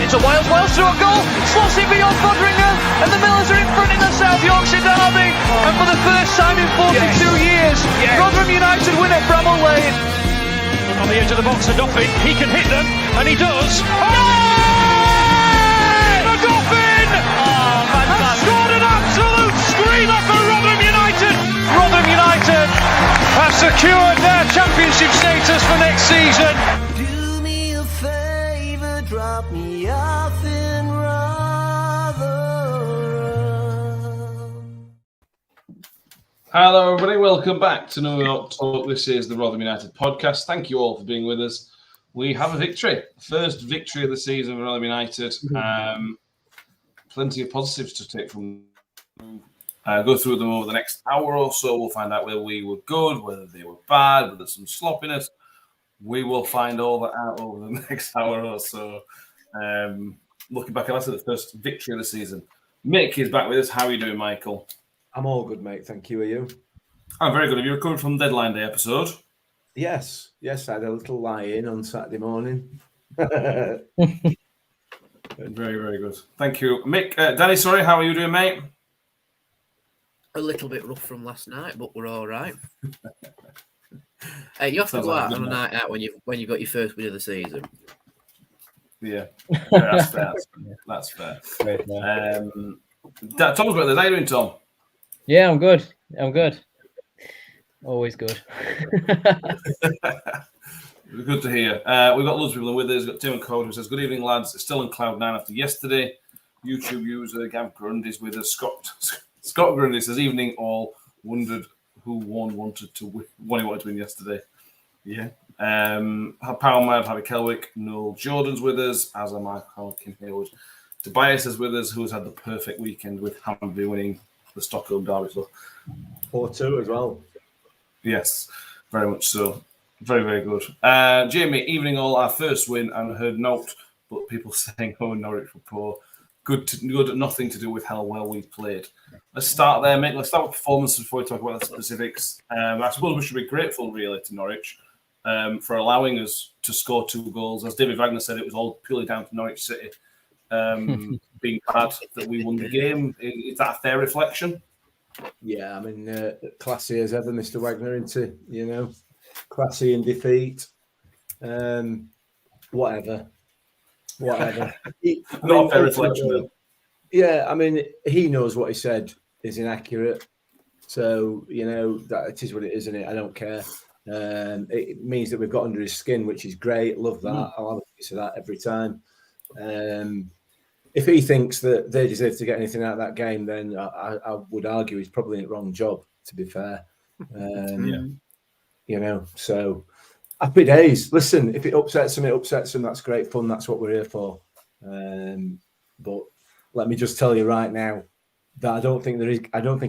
It's a Wales through a goal, slots it beyond Fodringer, and the Millers are in front in the South Yorkshire derby. And for the first time in 42 years, Rotherham United win at Bramall Lane. On the edge of the box, Adoffin, he can hit them, and he does. Adoffin has scored an absolute screamer for Rotherham United. Rotherham United have secured their championship status for next season. Do me a favour, drop me off in Rotherham. Hello everybody, welcome back to No Not Talk. This is the Rotherham United podcast. Thank you all for being with us. We have a victory, first victory of the season for Rotherham United. Plenty of positives to take from. Go through them over the next hour or so. We'll find out whether we were good, whether they were bad, whether there's some sloppiness. We will find all that out over the next hour or so. Looking back at the first victory of the season. Mick is back with us. How are you doing, Michael? I'm all good, mate. Thank you. Are you? I'm very good. Have you recovered from the deadline day episode? Yes. I had a little lie-in on Saturday morning. Very, very good. Thank you. Mick, Danny, sorry, how are you doing, mate? A little bit rough from last night, but we're all right. Hey, you have to go out on a night out when you got your first win of the season. Yeah, that's fair. That's fair. Tom's about this. How are you doing, Tom? Yeah, I'm good. Always good. Good to hear. We've got loads of people with us. We've got Tim and Code who says, "Good evening, lads. Still in cloud nine after yesterday." YouTube user Gav Grundy's with us. Scott Grundy says, "Evening all. Wondered who one wanted to win. One he wanted to win yesterday." Yeah. Power Mad, Harry Kelwick, Noel Jordan's with us. As am I, Kim Hayward. Tobias is with us, who's had the perfect weekend with Hamby winning the Stockholm Derby. So 4-2 as well. Yes, very much so. Very, very good. Jamie, evening all. Our first win, and heard note, but people saying, "Oh, Norwich were poor." Good, nothing to do with how well we played. Let's start there, mate. Let's start with performance before we talk about the specifics. I suppose we should be grateful, really, to Norwich for allowing us to score 2 goals. As David Wagner said, it was all purely down to Norwich City being bad that we won the game. Is that a fair reflection? Yeah, I mean, classy as ever, Mr. Wagner, into classy in defeat. Whatever. Not a fair reflection, though. Yeah, I mean, he knows what he said is inaccurate. So, that it is what it is, isn't it? I don't care. It means that we've got under his skin, which is great. Love that. I'll have a piece of that every time. If he thinks that they deserve to get anything out of that game, then I would argue he's probably in the wrong job, to be fair. So happy days. Listen, if it upsets him, That's great fun. That's what we're here for. But let me just tell you right now that I don't think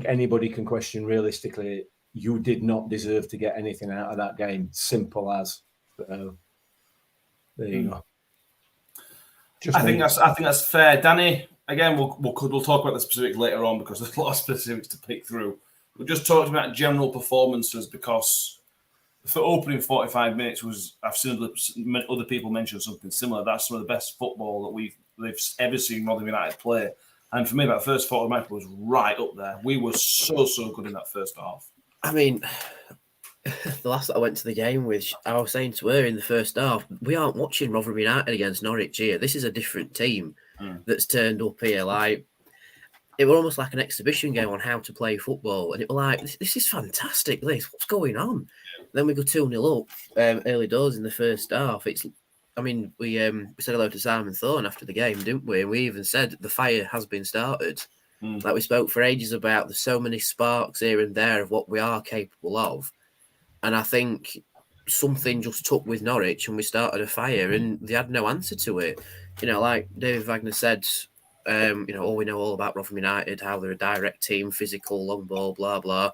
anybody can question realistically. You did not deserve to get anything out of that game. Simple as. So, there you go. I think that's fair, Danny. Again, we'll talk about the specifics later on because there's a lot of specifics to pick through. We're just talking about general performances because the opening 45 minutes was. I've seen other people mention something similar. That's some of the best football that they've ever seen Rotherham United play. And for me, that first 40 minutes was right up there. We were so good in that first half. I mean, the last that I went to the game with, I was saying to her in the first half, we aren't watching Rotherham United against Norwich here. This is a different team that's turned up here. Like, it was almost like an exhibition game on how to play football. And it was like, this is fantastic, this. What's going on? Then we go 2-0 up early doors in the first half. We said hello to Simon Thorne after the game, didn't we? And we even said the fire has been started. Like we spoke for ages about there's so many sparks here and there of what we are capable of. And I think something just took with Norwich and we started a fire and they had no answer to it. Like David Wagner said, we know all about Rotherham United, how they're a direct team, physical, long ball, blah, blah.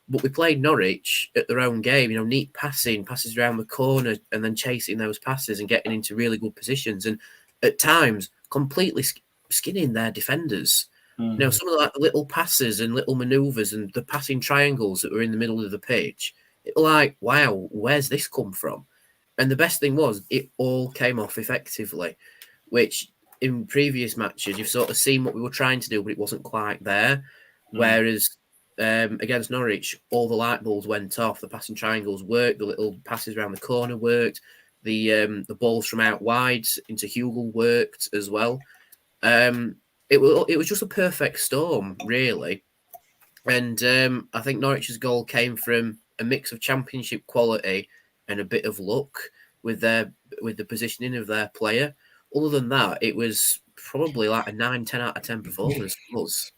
But we played Norwich at their own game, neat passing, passes around the corner and then chasing those passes and getting into really good positions. And at times, completely skinning their defenders. Some of the little passes and little manoeuvres and the passing triangles that were in the middle of the pitch, it was like, wow, where's this come from? And the best thing was, it all came off effectively, which in previous matches, you've sort of seen what we were trying to do, but it wasn't quite there. Whereas against Norwich, all the light bulbs went off. The passing triangles worked. The little passes around the corner worked. The balls from out wide into Hugo worked as well. It was just a perfect storm, really. And I think Norwich's goal came from a mix of championship quality and a bit of luck with the positioning of their player. Other than that, it was probably like a 9-10 out of 10 performance for us.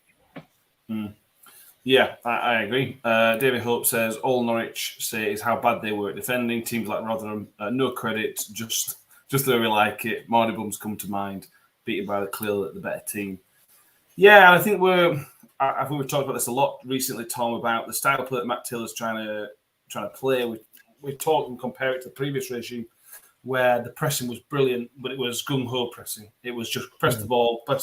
Yeah, I agree. David Hope says all Norwich say is how bad they were at defending. Teams like Rotherham, no credit, just the way we like it. Mardy Bums come to mind, beaten by the better team. Yeah, I think we've talked about this a lot recently, Tom, about the style of play that Matt Taylor's trying to play. We talked and compare it to the previous regime, where the pressing was brilliant, but it was gung-ho pressing. It was just press the ball. There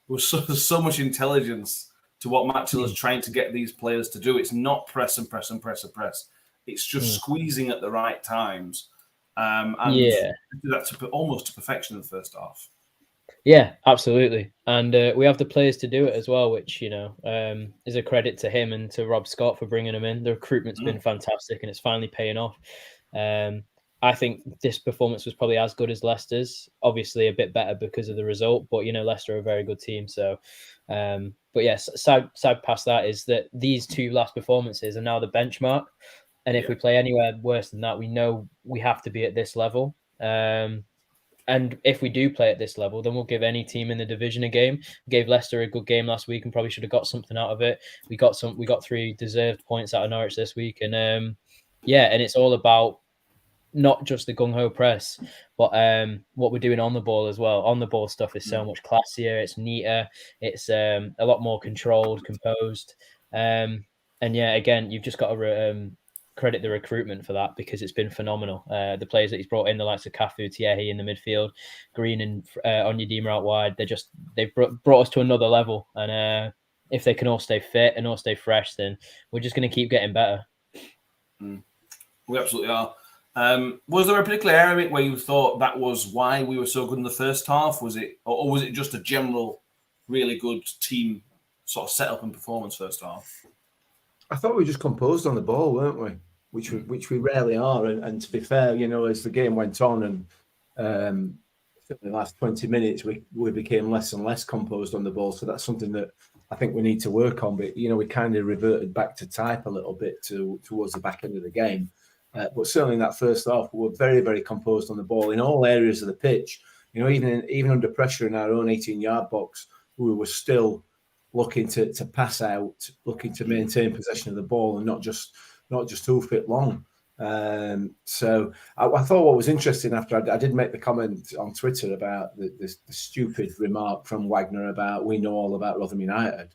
was so much intelligence to what Matt Taylor's trying to get these players to do. It's not press and press and press and press. It's just squeezing at the right times. And that's almost to perfection in the first half. Yeah, absolutely. And we have the players to do it as well, which, is a credit to him and to Rob Scott for bringing him in. The recruitment's been fantastic and it's finally paying off. I think this performance was probably as good as Leicester's, obviously a bit better because of the result, but Leicester are a very good team. So, but yes, side past that is that these two last performances are now the benchmark. And if we play anywhere worse than that, we know we have to be at this level. And if we do play at this level, then we'll give any team in the division a game. We gave Leicester a good game last week and probably should have got something out of it. We got 3 deserved points out of Norwich this week. And and it's all about not just the gung-ho press, but what we're doing on the ball as well. On the ball stuff is so much classier, it's neater, it's a lot more controlled, composed. Again, you've just got to credit the recruitment for that because it's been phenomenal. The players that he's brought in, the likes of Cafu, Thierry in the midfield, Green and Onyedinma out wide, they've brought us to another level. And if they can all stay fit and all stay fresh, then we're just going to keep getting better. We absolutely are. Was there a particular area where you thought that was why we were so good in the first half? Was it just a general, really good team sort of setup and performance first half? I thought we were just composed on the ball, weren't we? Which we rarely are. And to be fair, as the game went on and in the last 20 minutes, we became less and less composed on the ball. So that's something that I think we need to work on. But, we kind of reverted back to type a little bit towards the back end of the game. But certainly in that first half, we were very, very composed on the ball in all areas of the pitch. Even under pressure in our own 18-yard box, we were still looking to pass out, looking to maintain possession of the ball and not just hoof it long. So I thought what was interesting after I did make the comment on Twitter about the stupid remark from Wagner about we know all about Rotherham United.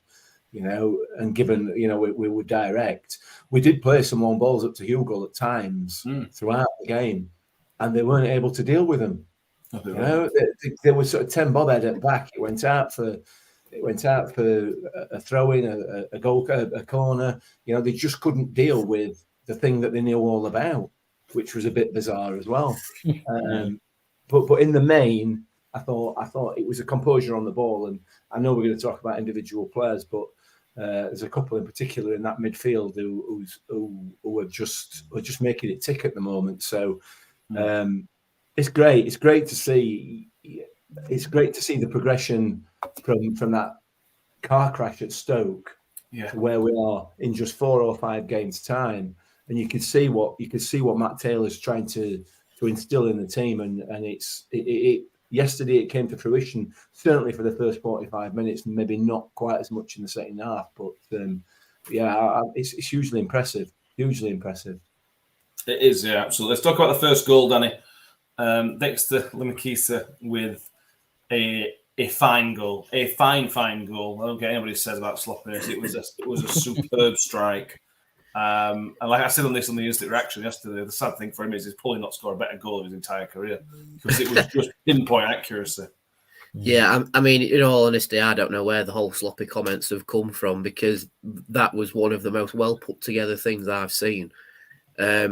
And given, we were direct, we did play some long balls up to Hugo at times throughout the game, and they weren't able to deal with them. They were sort of 10 bob head at back. It went out for a throw in, a goal, a corner. They just couldn't deal with the thing that they knew all about, which was a bit bizarre as well. But in the main, I thought it was a composure on the ball, and I know we're going to talk about individual players, but there's a couple in particular in that midfield who are just making it tick at the moment. So it's great. It's great to see. It's great to see the progression from that car crash at Stoke to where we are in just 4 or 5 games time, and you can see what Matt Taylor's trying to instill in the team, and it yesterday it came to fruition, certainly for the first 45 minutes, maybe not quite as much in the second half, but it's hugely impressive. Hugely impressive. It is, yeah, absolutely. Let's talk about the first goal, Danny. Dexter Limakisa with a fine goal, a fine goal. I don't care anybody says about sloppiness. It was a superb strike. And like I said on the instant reaction yesterday, the sad thing for him is he's probably not scored a better goal of his entire career because it was just pinpoint accuracy. Yeah, I mean, in all honesty, I don't know where the whole sloppy comments have come from because that was one of the most well put together things I've seen. I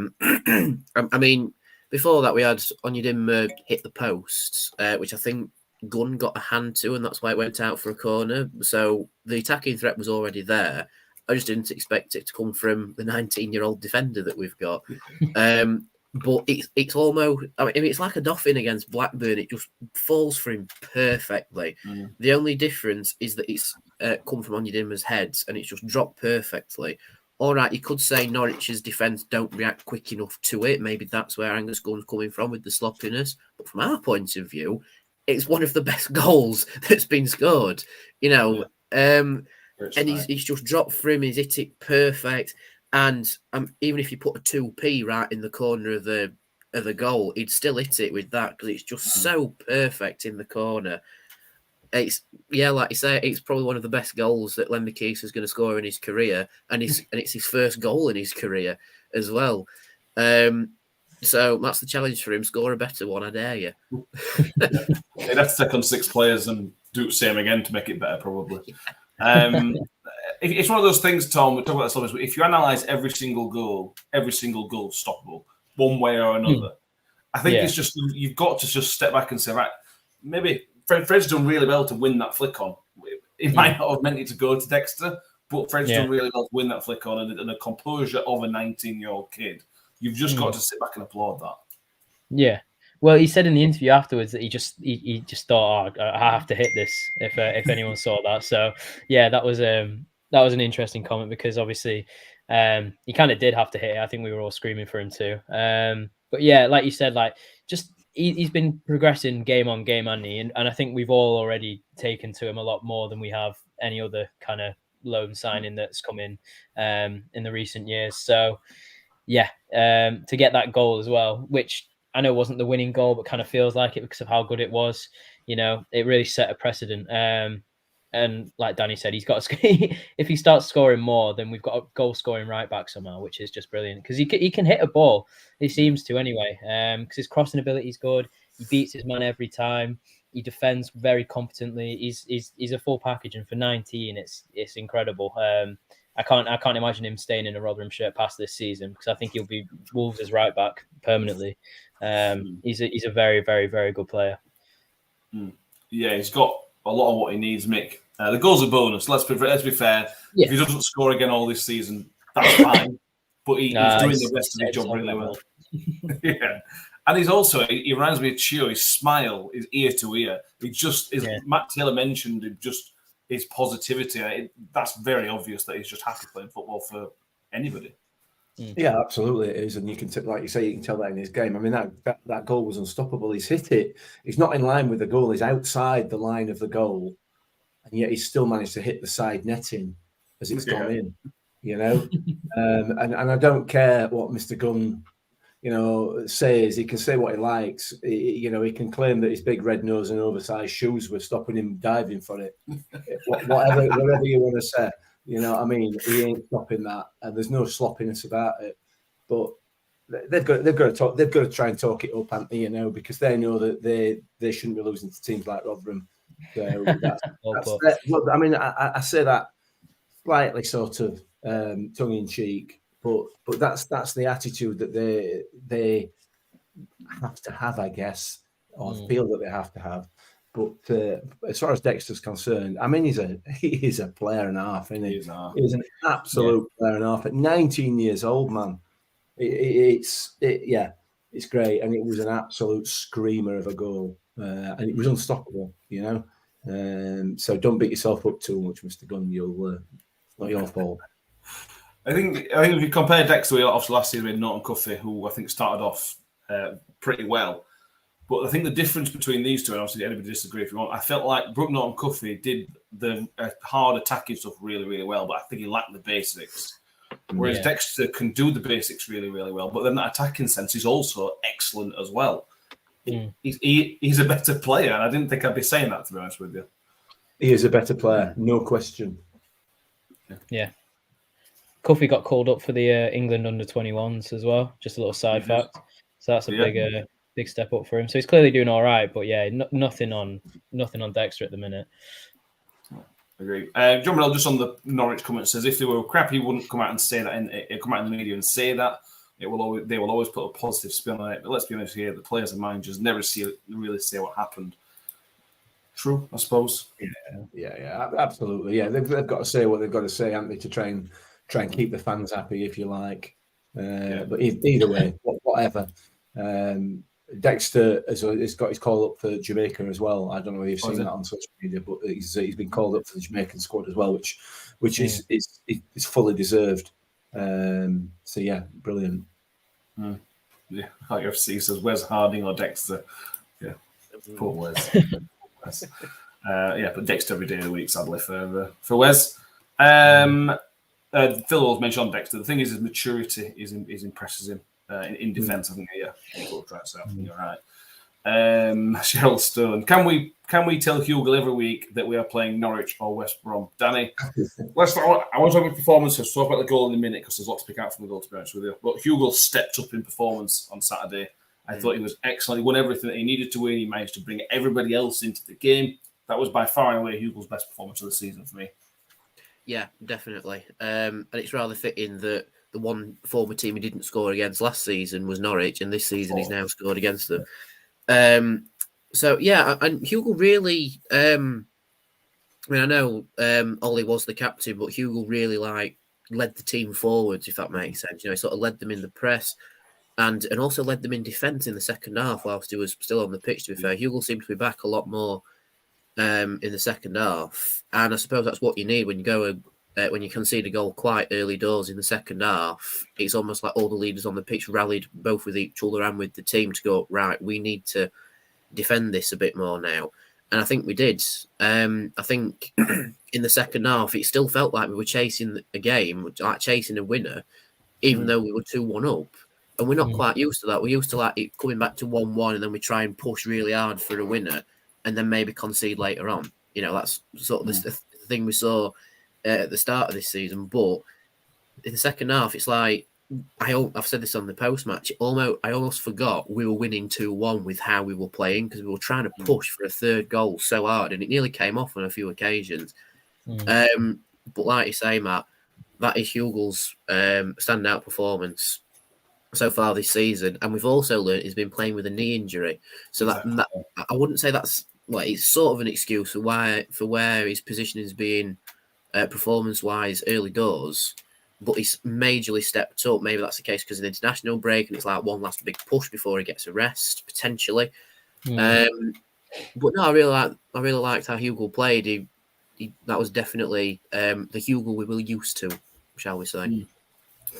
mean, before that we had Onyedinma hit the post, which I think Gunn got a hand to, and that's why it went out for a corner. So the attacking threat was already there. I just didn't expect it to come from the 19-year-old defender that we've got. But it's almost, I mean, it's like a Doffin against Blackburn. It just falls for him perfectly. The only difference is that it's come from Onyedima's heads and it's just dropped perfectly. All right, you could say Norwich's defence don't react quick enough to it. Maybe that's where Angus Gunn's coming from with the sloppiness. But from our point of view, it's one of the best goals that's been scored. You know, and he's just dropped for him. He's hit it perfect. And even if you put a 2p right in the corner of the goal, he'd still hit it with that because it's just so perfect in the corner. It's like you say, it's probably one of the best goals that Len McKees is going to score in his career, and it's his first goal in his career as well. So that's the challenge for him: score a better one. I dare you. He'd have to take on 6 players and do the same again to make it better, probably. It's one of those things, Tom. We talk about this always. If you analyse every single goal stoppable one way or another. I think it's just you've got to just step back and say, right, maybe Fred's done really well to win that flick on. It might not have meant it to go to Dexter, but Fred's done really well to win that flick on, and the composure of a 19-year-old kid. You've just got to sit back and applaud that. Yeah. Well, he said in the interview afterwards that he just thought, I have to hit this if anyone saw that. So yeah, that was an interesting comment because obviously he kind of did have to hit it. I think we were all screaming for him too. But yeah, like you said, like just he's been progressing game on game, hasn't he? And I think we've all already taken to him a lot more than we have any other kind of loan signing that's come in the recent years. So yeah, to get that goal as well, which I know wasn't the winning goal, but kind of feels like it because of how good it was. You know, it really set a precedent. And like Danny said, he's got to if he starts scoring more, then we've got a goal scoring right back somehow, which is just brilliant because he can hit a ball. He seems to anyway, because his crossing ability is good. He beats his man every time. He defends very competently. He's a full package, and for 19, it's incredible. I can't imagine him staying in a Rotherham shirt past this season because I think he'll be Wolves' right back permanently. He's a very, very, very good player. Yeah, he's got a lot of what he needs, Mick. The goal's a bonus. Let's be fair. Yeah. If he doesn't score again all this season, that's fine. But he's doing the rest of the job really well. Yeah, and he reminds me of Chio. His smile is ear to ear. Matt Taylor mentioned his positivity. That's very obvious that he's just happy playing football for anybody. Yeah, absolutely it is, and you can like you say, you can tell that in his game. I mean, that goal was unstoppable. He's hit it. He's not in line with the goal. He's outside the line of the goal, and yet he's still managed to hit the side netting as it's gone in. You know, and I don't care what Mr. Gunn, says. He can say what he likes. He can claim that his big red nose and oversized shoes were stopping him diving for it. whatever you want to say. You know what I mean? He ain't stopping that, and there's no sloppiness about it. But they've got to try and talk it up, haven't they? Because they know that they shouldn't be losing to teams like Rotherham. So I mean, I say that slightly sort of tongue in cheek, but that's the attitude that they have to have, I guess, or feel that they have to have. But as far as Dexter's concerned, I mean, he's a player and a half, isn't he? He's an absolute player and a half. At 19 years old, man, it's great, and it was an absolute screamer of a goal, and it was unstoppable, So don't beat yourself up too much, Mr. Gunn. It's not your fault. I think if you compare Dexter, obviously last season with Norton Cuffy, who I think started off pretty well. But I think the difference between these two, and obviously anybody disagree if you want, I felt like Brooke Norton-Cuffy did the hard attacking stuff really, really well, but I think he lacked the basics. Whereas Dexter can do the basics really, really well, but then that attacking sense is also excellent as well. He's a better player, and I didn't think I'd be saying that, to be honest with you. He is a better player, no question. Yeah. Cuffy got called up for the England under-21s as well, just a little side fact. So that's a big step up for him. So he's clearly doing all right, but nothing on Dexter at the minute. Agree. John Bell just on the Norwich comment says if they were crap, he wouldn't come out and say that. Come out in the media and say that. They will always put a positive spin on it. But let's be honest here, the players and managers never really say what happened. True, I suppose. Yeah, absolutely. Yeah, they've got to say what they've got to say, haven't they, to try and keep the fans happy, if you like. But either way, whatever. Dexter has got his call up for Jamaica as well. I don't know whether you've seen that on social media, but he's been called up for the Jamaican squad as well, which is fully deserved. So yeah, brilliant. Yeah, like FC says, Wes Harding or Dexter. Yeah, poor Wes. But Dexter every day of the week, sadly, for Wes. Phil always mentioned on Dexter. The thing is, his maturity is impresses him in defence. I think, you're right. Cheryl Stone, can we tell Hugo every week that we are playing Norwich or West Brom? Danny, I want to talk about performances. Talk about the goal in a minute because there's a lot to pick out from the goal, to be honest with you. But Hugo stepped up in performance on Saturday. I thought he was excellent. He won everything that he needed to win. He managed to bring everybody else into the game. That was by far and away Hugo's best performance of the season for me. Yeah, definitely. And it's rather fitting that the one former team he didn't score against last season was Norwich, and this season he's now scored against them. So yeah, and Hugo really. I know Ollie was the captain, but Hugo really led the team forwards, if that makes sense. He sort of led them in the press, and also led them in defence in the second half whilst he was still on the pitch. To be fair, Hugo seemed to be back a lot more in the second half, and I suppose that's what you need when you go when you concede a goal quite early doors in the second half. It's almost like all the leaders on the pitch rallied both with each other and with the team to go, right, we need to defend this a bit more now. And I think we did. I think in the second half, it still felt like we were chasing a game, like chasing a winner, even though we were 2-1 up. And we're not quite used to that. We're used to like it coming back to 1-1, and then we try and push really hard for a winner, and then maybe concede later on. That's sort of the thing we saw at the start of this season. But in the second half, it's like, I've said this on the post-match, I almost forgot we were winning 2-1 with how we were playing, because we were trying to push for a third goal so hard, and it nearly came off on a few occasions. But like you say, Matt, that is Hugo's standout performance so far this season. And we've also learned he's been playing with a knee injury. So that I wouldn't say that's it's sort of an excuse for where his position is being performance-wise early doors. But he's majorly stepped up. Maybe that's the case because of the international break, and it's like one last big push before he gets a rest, potentially. But no, I really liked how Hugo played. That was definitely the Hugo we were used to, shall we say?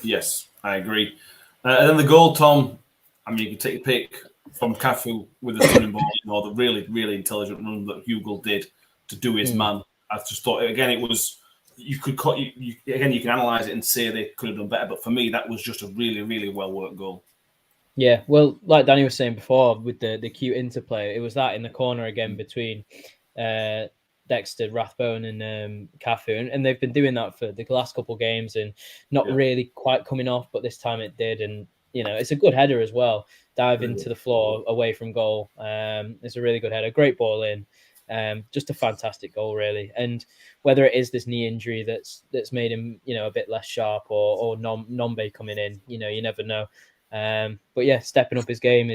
Yes, I agree. And then the goal, Tom. I mean, you can take a pick from Cafu with the stunning ball, or the really, really intelligent run that Hugo did to do his man. I just thought again, it was. You could you can analyze it and say they could have done better, but for me, that was just a really, really well worked goal. Yeah, well, like Danny was saying before, with the cute interplay, it was that in the corner again between Dexter, Rathbone, and Cafu, and they've been doing that for the last couple of games, and not really quite coming off, but this time it did, and it's a good header as well. Dive into the floor away from goal. It's a really good header, great ball in. Just a fantastic goal, really. And whether it is this knee injury that's made him, a bit less sharp, or Nombe coming in, you never know. But yeah, stepping up his game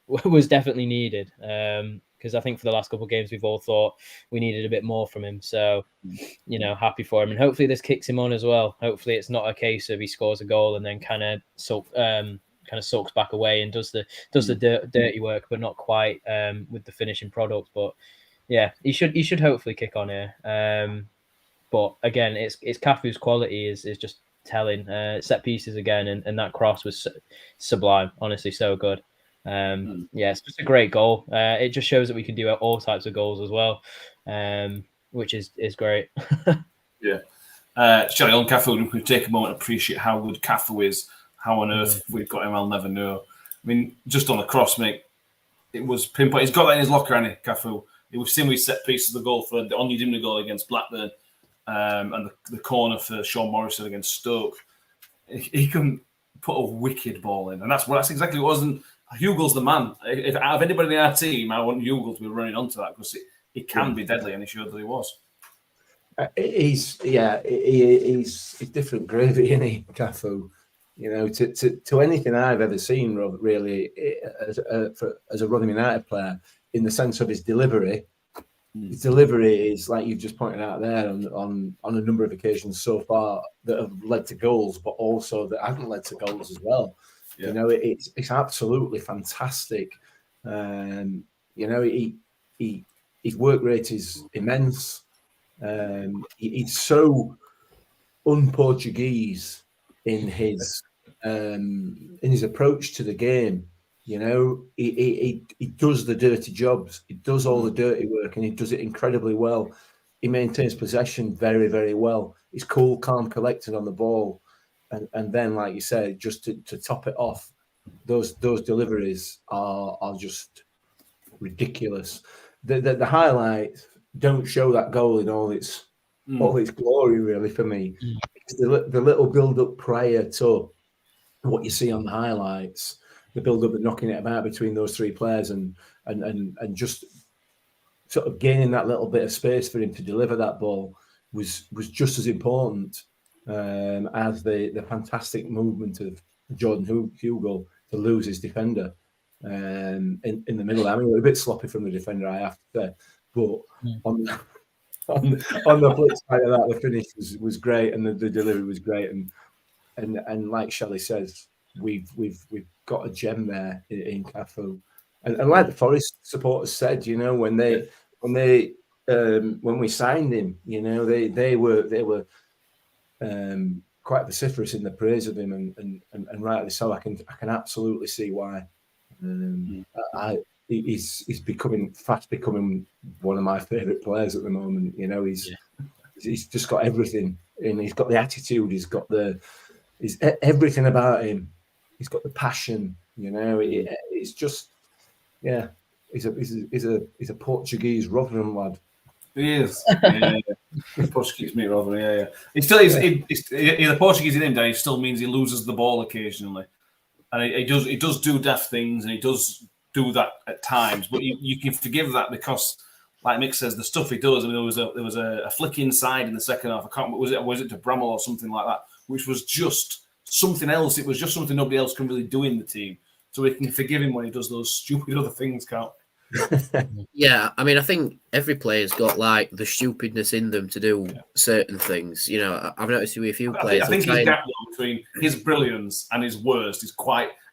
was definitely needed. Because I think for the last couple of games we've all thought we needed a bit more from him. So, happy for him, and hopefully this kicks him on as well. Hopefully it's not a case of he scores a goal and then kind of sulks back away and does the dirty work, but not quite with the finishing product. But yeah, he should hopefully kick on here. But again, it's Cafu's quality is just telling. Set pieces again, and that cross was sublime. Honestly, so good. Yeah, it's just a great goal. It just shows that we can do all types of goals as well, which is great. Yeah. Shelley, on Cafu, we take a moment to appreciate how good Cafu is. How on earth we've got him, I'll never know. I mean, just on the cross, mate, it was pinpoint. He's got that in his locker, hasn't he, Cafu? It was seen with set pieces of the goal for the only dimmed goal against Blackburn, and the corner for Sean Morrison against Stoke. He can put a wicked ball in, and that's exactly what it was. And Hugo's the man. If out of anybody in our team, I want Hugo to be running onto that because it can be deadly, and he showed that he was. He's different gravy, isn't he, Cafu? To anything I've ever seen, really, as a Rotherham United player, in the sense of his delivery, His delivery is, like you've just pointed out there, on a number of occasions so far that have led to goals, but also that haven't led to goals as well. Yeah. You know, it's absolutely fantastic. You know, his work rate is immense. He's so un-Portuguese in his approach to the game. You know, he does the dirty jobs. He does all the dirty work, and he does it incredibly well. He maintains possession very, very well. He's cool, calm, collected on the ball, and then, like you said, just to top it off, those deliveries are just ridiculous. The highlights don't show that goal in all its glory, really, for me. It's the little build up prior to what you see on the highlights, the build up and knocking it about between those three players, and just sort of gaining that little bit of space for him to deliver that ball was just as important as the fantastic movement of Jordan Hugo to lose his defender in the middle. I mean, we're a bit sloppy from the defender, I have to say, but on the flip side of that, the finish was great, and the delivery was great, and like Shelley says, we've got a gem there in Cafu, and like the Forest supporters said, you know, when we signed him, you know, they were quite vociferous in the praise of him, and rightly so. I can absolutely see why. He's fast becoming one of my favourite players at the moment. You know, he's just got everything, and he's got the attitude. He's everything about him. He's got the passion. You know, it's just, yeah. He's a Portuguese Rotherham lad. He is. Yeah. Portuguese meat Rotherham. Yeah. He's the Portuguese in him. It still means he loses the ball occasionally, and he does do daft things, and he does do that at times. But you can forgive that because, like Mick says, the stuff he does. I mean, there was a flick inside in the second half. I can't remember, was it to Bramall or something like that, which was just something else. It was just something nobody else can really do in the team. So we can forgive him when he does those stupid other things, can't we? Yeah, I mean, I think every player's got like the stupidness in them to do certain things. You know, I've noticed with a few players. I think his gap between his brilliance and his worst is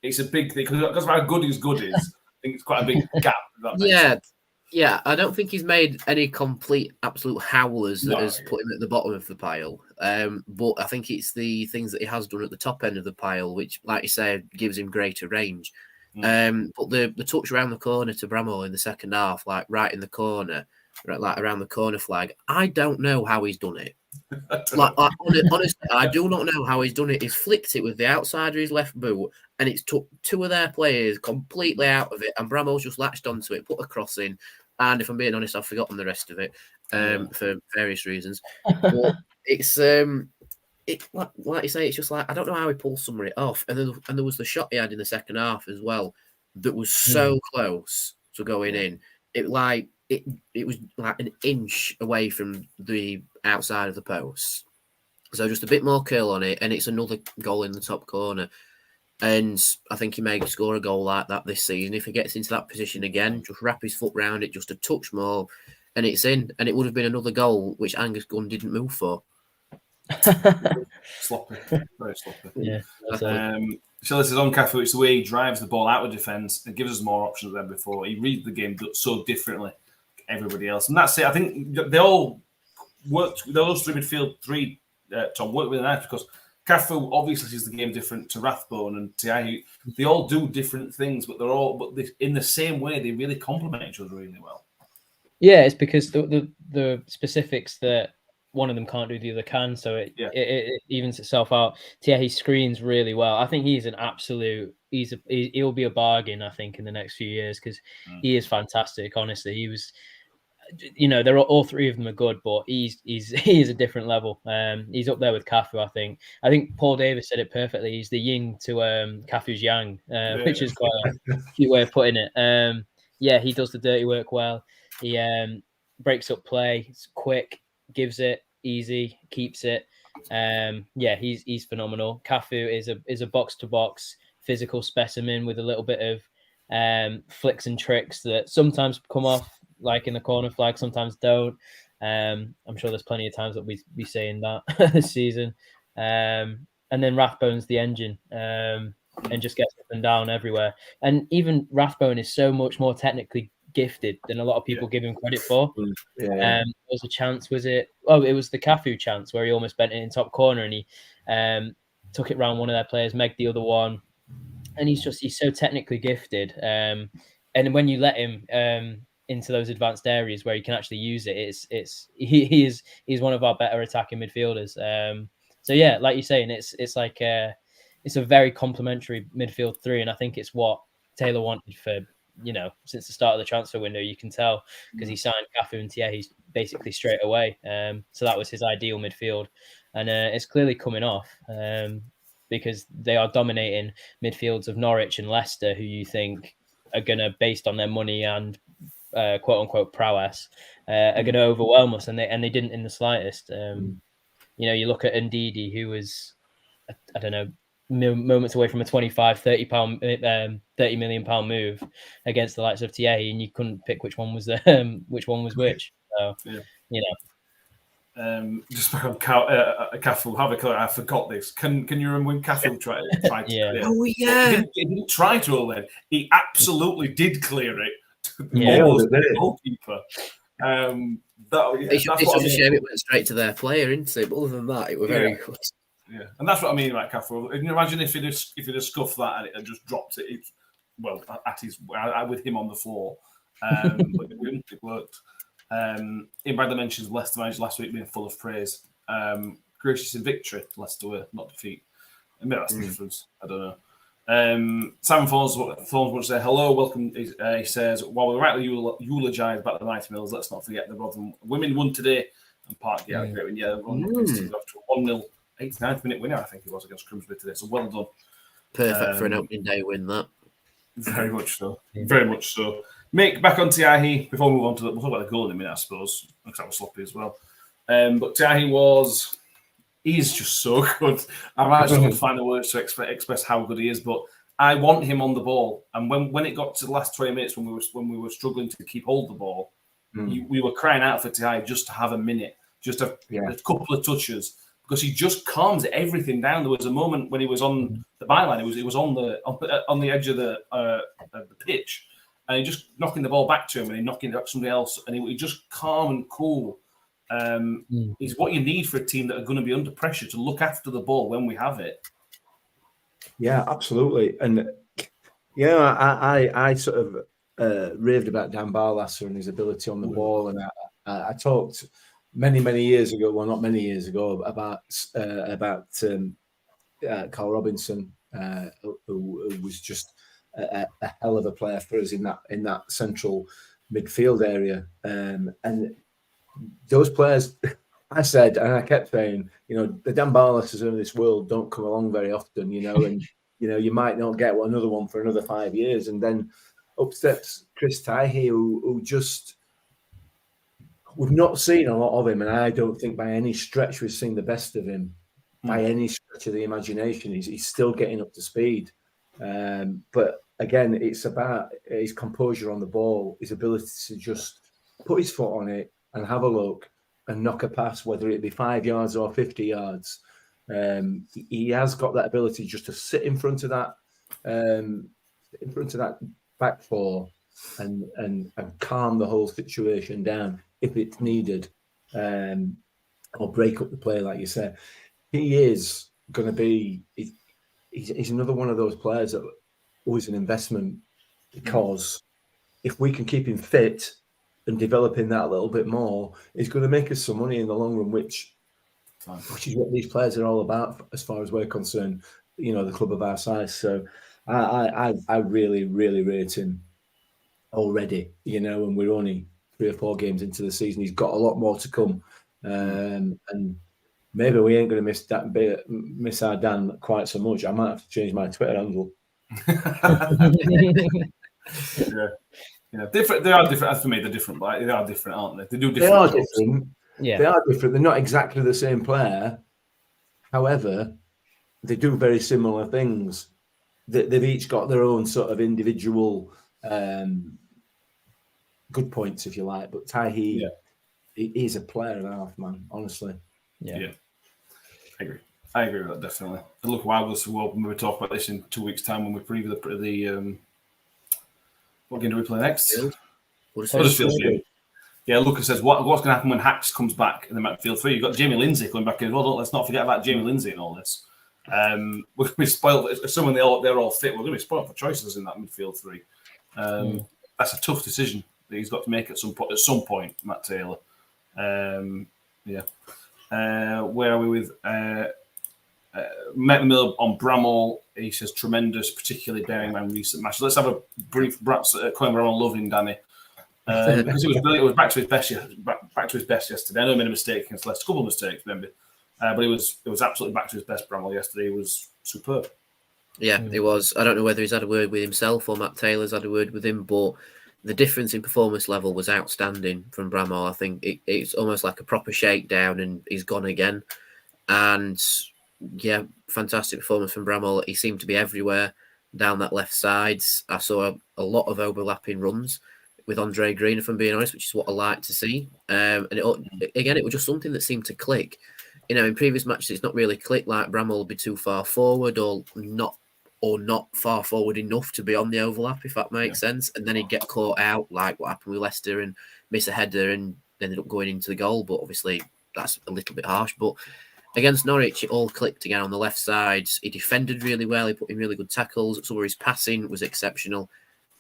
it's a big thing because of how good his good is. I think it's quite a big gap. Yeah. I don't think he's made any complete absolute howlers that has put him at the bottom of the pile. But I think it's the things that he has done at the top end of the pile, which, like you said, gives him greater range. But the touch around the corner to Bramall in the second half, like right in the corner, like around the corner flag, I don't know how he's done it. Honestly, I do not know how he's done it. He's flicked it with the outside of his left boot, and it's took two of their players completely out of it, and Bramall's just latched onto it, put a cross in, and if I'm being honest, I've forgotten the rest of it for various reasons. But it's like you say, it's just like I don't know how he pulls some of it off, and there was the shot he had in the second half as well that was so close to going in. It was like an inch away from the outside of the post, so just a bit more curl on it, and it's another goal in the top corner. And I think he may score a goal like that this season if he gets into that position again. Just wrap his foot round it, just a touch more, and it's in. And it would have been another goal which Angus Gunn didn't move for. Sloppy, very sloppy. Yeah. So this is on Cafu. It's the way he drives the ball out of defence and gives us more options than before. He reads the game so differently to everybody else, and that's it. I think they all worked. Those three midfield three, Tom, worked really nice because Cafu obviously is the game different to Rathbone and Tiahi. They all do different things, but in the same way they really complement each other really well. Yeah, it's because the specifics that one of them can't do, the other can, so it evens itself out. Tiahi screens really well. I think he's an absolute. He'll be a bargain, I think, in the next few years because he is fantastic. Honestly, he was. You know, they're all three of them are good, but he is a different level. He's up there with Cafu, I think. I think Paul Davis said it perfectly. He's the yin to Cafu's yang, which is quite a cute way of putting it. He does the dirty work well. He breaks up play. It's quick, gives it easy, keeps it. He's phenomenal. Cafu is a box to box physical specimen with a little bit of flicks and tricks that sometimes come off like in the corner flag, sometimes don't. I'm sure there's plenty of times that we be saying that this season. And then Rathbone's the engine, and just gets up and down everywhere. And even Rathbone is so much more technically gifted than a lot of people give him credit for. There was a chance, was it? Oh, it was the Cafu chance where he almost bent it in top corner, and he took it round one of their players, Meg the other one, and he's so technically gifted. And when you let him into those advanced areas where he can actually use it, he's one of our better attacking midfielders. So yeah, like you're saying, it's like it's a very complimentary midfield three, and I think it's what Taylor wanted for, since the start of the transfer window. You can tell because he signed Cafu and Thierry basically straight away. So that was his ideal midfield, and it's clearly coming off because they are dominating midfields of Norwich and Leicester, who you think are going to, based on their money and quote unquote prowess, are going to overwhelm us, and they didn't in the slightest. You look at Ndidi, who was, I don't know, moments away from a 30 million pound move against the likes of Thierry, and you couldn't pick which one was which. So just back on Cafu, have a clear. I forgot this. Can you remember when Cafu tried to clear? Oh yeah, He didn't try to Owen. He absolutely did clear it. Yeah, Almost the goalkeeper. It's just a shame it went straight to their player, isn't it? But other than that, it was very good. Yeah, and that's what I mean about Cafu. Can you imagine if he'd have scuffed that and it had just dropped it? With him on the floor, but it worked. In by dimensions, Leicester managed last week being full of praise. Gracious in victory, Leicester were, not defeat. Maybe that's the difference. I don't know. Simon Thorns wants to say hello, welcome. He says, while we're rightly eulogise about the Mighty Mills, let's not forget the Rotherham women won today and Parkgate had a great win. Yeah, after a 1-0 89th minute winner, I think it was, against Grimsby today. So well done. Perfect for an opening day win, that. Very much so. Very much so. Mick, back on Thierry. Before we move on to we'll talk about the goal in a minute, I suppose, because that was sloppy as well. But Thierry he's just so good. I'm actually going to find the words to express how good he is, but I want him on the ball. And when it got to the last 20 minutes, when we were struggling to keep hold of the ball, we were crying out for Thierry just to have a minute, just a couple of touches, because he just calms everything down. There was a moment when he was on the byline. It was on the edge of the pitch, and he just knocking the ball back to him, and he knocking it up somebody else, and he just calm and cool. Is what you need for a team that are going to be under pressure to look after the ball when we have it. Yeah, absolutely. And I sort of raved about Dan Barlasser and his ability on the ball, and I talked many years ago, well, not many years ago, about Carl Robinson, who was just a hell of a player for us in that central midfield area, and those players, I said, and I kept saying, the Dan Barlassers of this world don't come along very often, and you might not get another one for another 5 years, and then up steps Chris Thierry, who just, we've not seen a lot of him, and I don't think by any stretch we've seen the best of him. By any stretch of the imagination, he's still getting up to speed. But again, it's about his composure on the ball, his ability to just put his foot on it and have a look and knock a pass, whether it be 5 yards or 50 yards. He has got that ability just to sit in front of that back four and calm the whole situation down if it's needed, or break up the play, like you said. He is going to be. He's another one of those players that always an investment, because if we can keep him fit and developing that a little bit more, it's going to make us some money in the long run, which is what these players are all about, as far as we're concerned. The club of our size. So I really rate him already. And we're only 3 or 4 games into the season. He's got a lot more to come, and maybe we ain't going to miss our Dan quite so much. I might have to change my Twitter handle. Yeah, different. They are different. As for me, they're different. But they are different, aren't they? They do different. They are jobs. different. Yeah, they are different. They're not exactly the same player. However, they do very similar things. They've each got their own sort of individual good points, if you like. But Tahi, he's a player and a half, man. Honestly. Yeah. I agree with that, definitely. And look, why was when we talk about this in 2 weeks' time when we preview the what game do we play next? Huddersfield. Game. Yeah, Lucas says, what's going to happen when Hacks comes back in the midfield 3? You've got Jamie Lindsay coming back in as well. Let's not forget about Jamie Lindsay and all this. We're going to be spoiled. Assuming they're all fit, we're going to be spoiled for choices in that midfield 3. That's a tough decision that he's got to make at some point, Matt Taylor. Where are we with Matt Miller on Bramall? He says tremendous, particularly bearing in recent matches. Let's have a brief Colin Bramall loving Danny. Because it was brilliant. It was back to his best yesterday. I know he made a mistake against Leicester, a couple of mistakes maybe, but it was absolutely back to his best. Bramall yesterday. It was superb. Yeah, it was. I don't know whether he's had a word with himself or Matt Taylor's had a word with him, but the difference in performance level was outstanding from Bramall. I think it's almost like a proper shakedown, and he's gone again. And yeah, fantastic performance from Bramall. He seemed to be everywhere down that left side. I saw a lot of overlapping runs with Andre Green, if I'm being honest, which is what I like to see. And it was just something that seemed to click. You know, in previous matches, it's not really clicked. Like Bramall will be too far forward or not far forward enough to be on the overlap, if that makes sense. And then he'd get caught out, like what happened with Leicester, and miss a header and ended up going into the goal. But obviously, that's a little bit harsh. But against Norwich, it all clicked again on the left side. He defended really well. He put in really good tackles. So his passing was exceptional.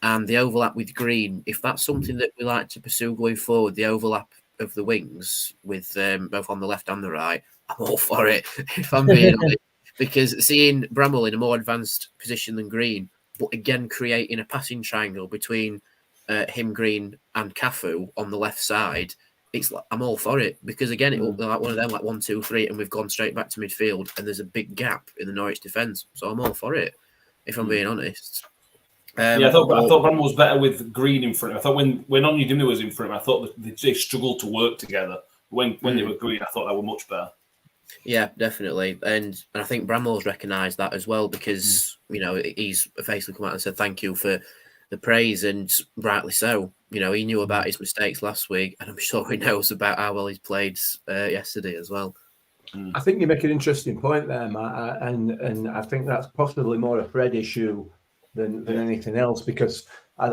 And the overlap with Green, if that's something that we like to pursue going forward, the overlap of the wings with both on the left and the right, I'm all for it, if I'm being honest. Because seeing Bramall in a more advanced position than Green, but again creating a passing triangle between him, Green, and Cafu on the left side, it's like, I'm all for it. Because again, it will be like one of them, like 1, 2, 3, and we've gone straight back to midfield, and there's a big gap in the Norwich defence. So I'm all for it, if I'm being honest. I thought Bramall was better with Green in front of him. I thought when Onyedinma was in front of him, I thought they struggled to work together. When they were Green, I thought they were much better. Yeah, definitely. And I think Bramall's recognised that as well, because, you know, he's basically come out and said thank you for the praise, and rightly so. You know, he knew about his mistakes last week, and I'm sure he knows about how well he's played yesterday as well. I think you make an interesting point there, Matt, and I think that's possibly more a Fred issue than anything else, because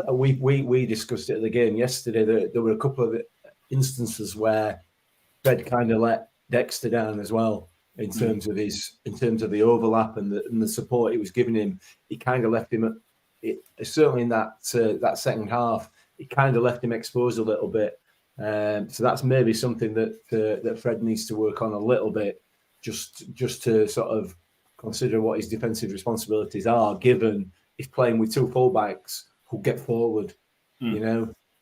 we discussed it at the game yesterday. There were a couple of instances where Fred kind of let Dexter down as well in terms of the overlap and the support he was giving him. He kind of left him certainly in that second half. He kind of left him exposed a little bit. So that's maybe something that Fred needs to work on a little bit, just to sort of consider what his defensive responsibilities are, given he's playing with two fullbacks who get forward. You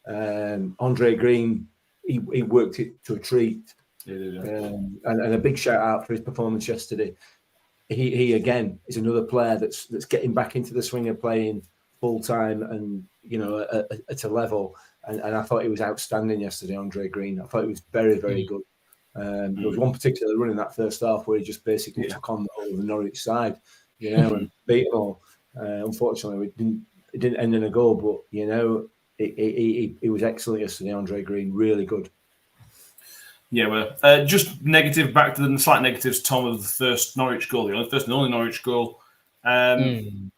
know, Andre Green, he worked it to a treat. And a big shout out for his performance yesterday. He again is another player that's getting back into the swing of playing full time, and you know, at a level. And I thought he was outstanding yesterday, Andre Green. I thought he was very, very good. There was one particular run in that first half where he just basically took on the whole of the Norwich side, you know, and beat them all. Unfortunately, it didn't end in a goal, but you know, he was excellent yesterday, Andre Green. Really good. Yeah, well, just negative, back to the slight negatives, Tom, of the first Norwich goal, the first and only Norwich goal. Again,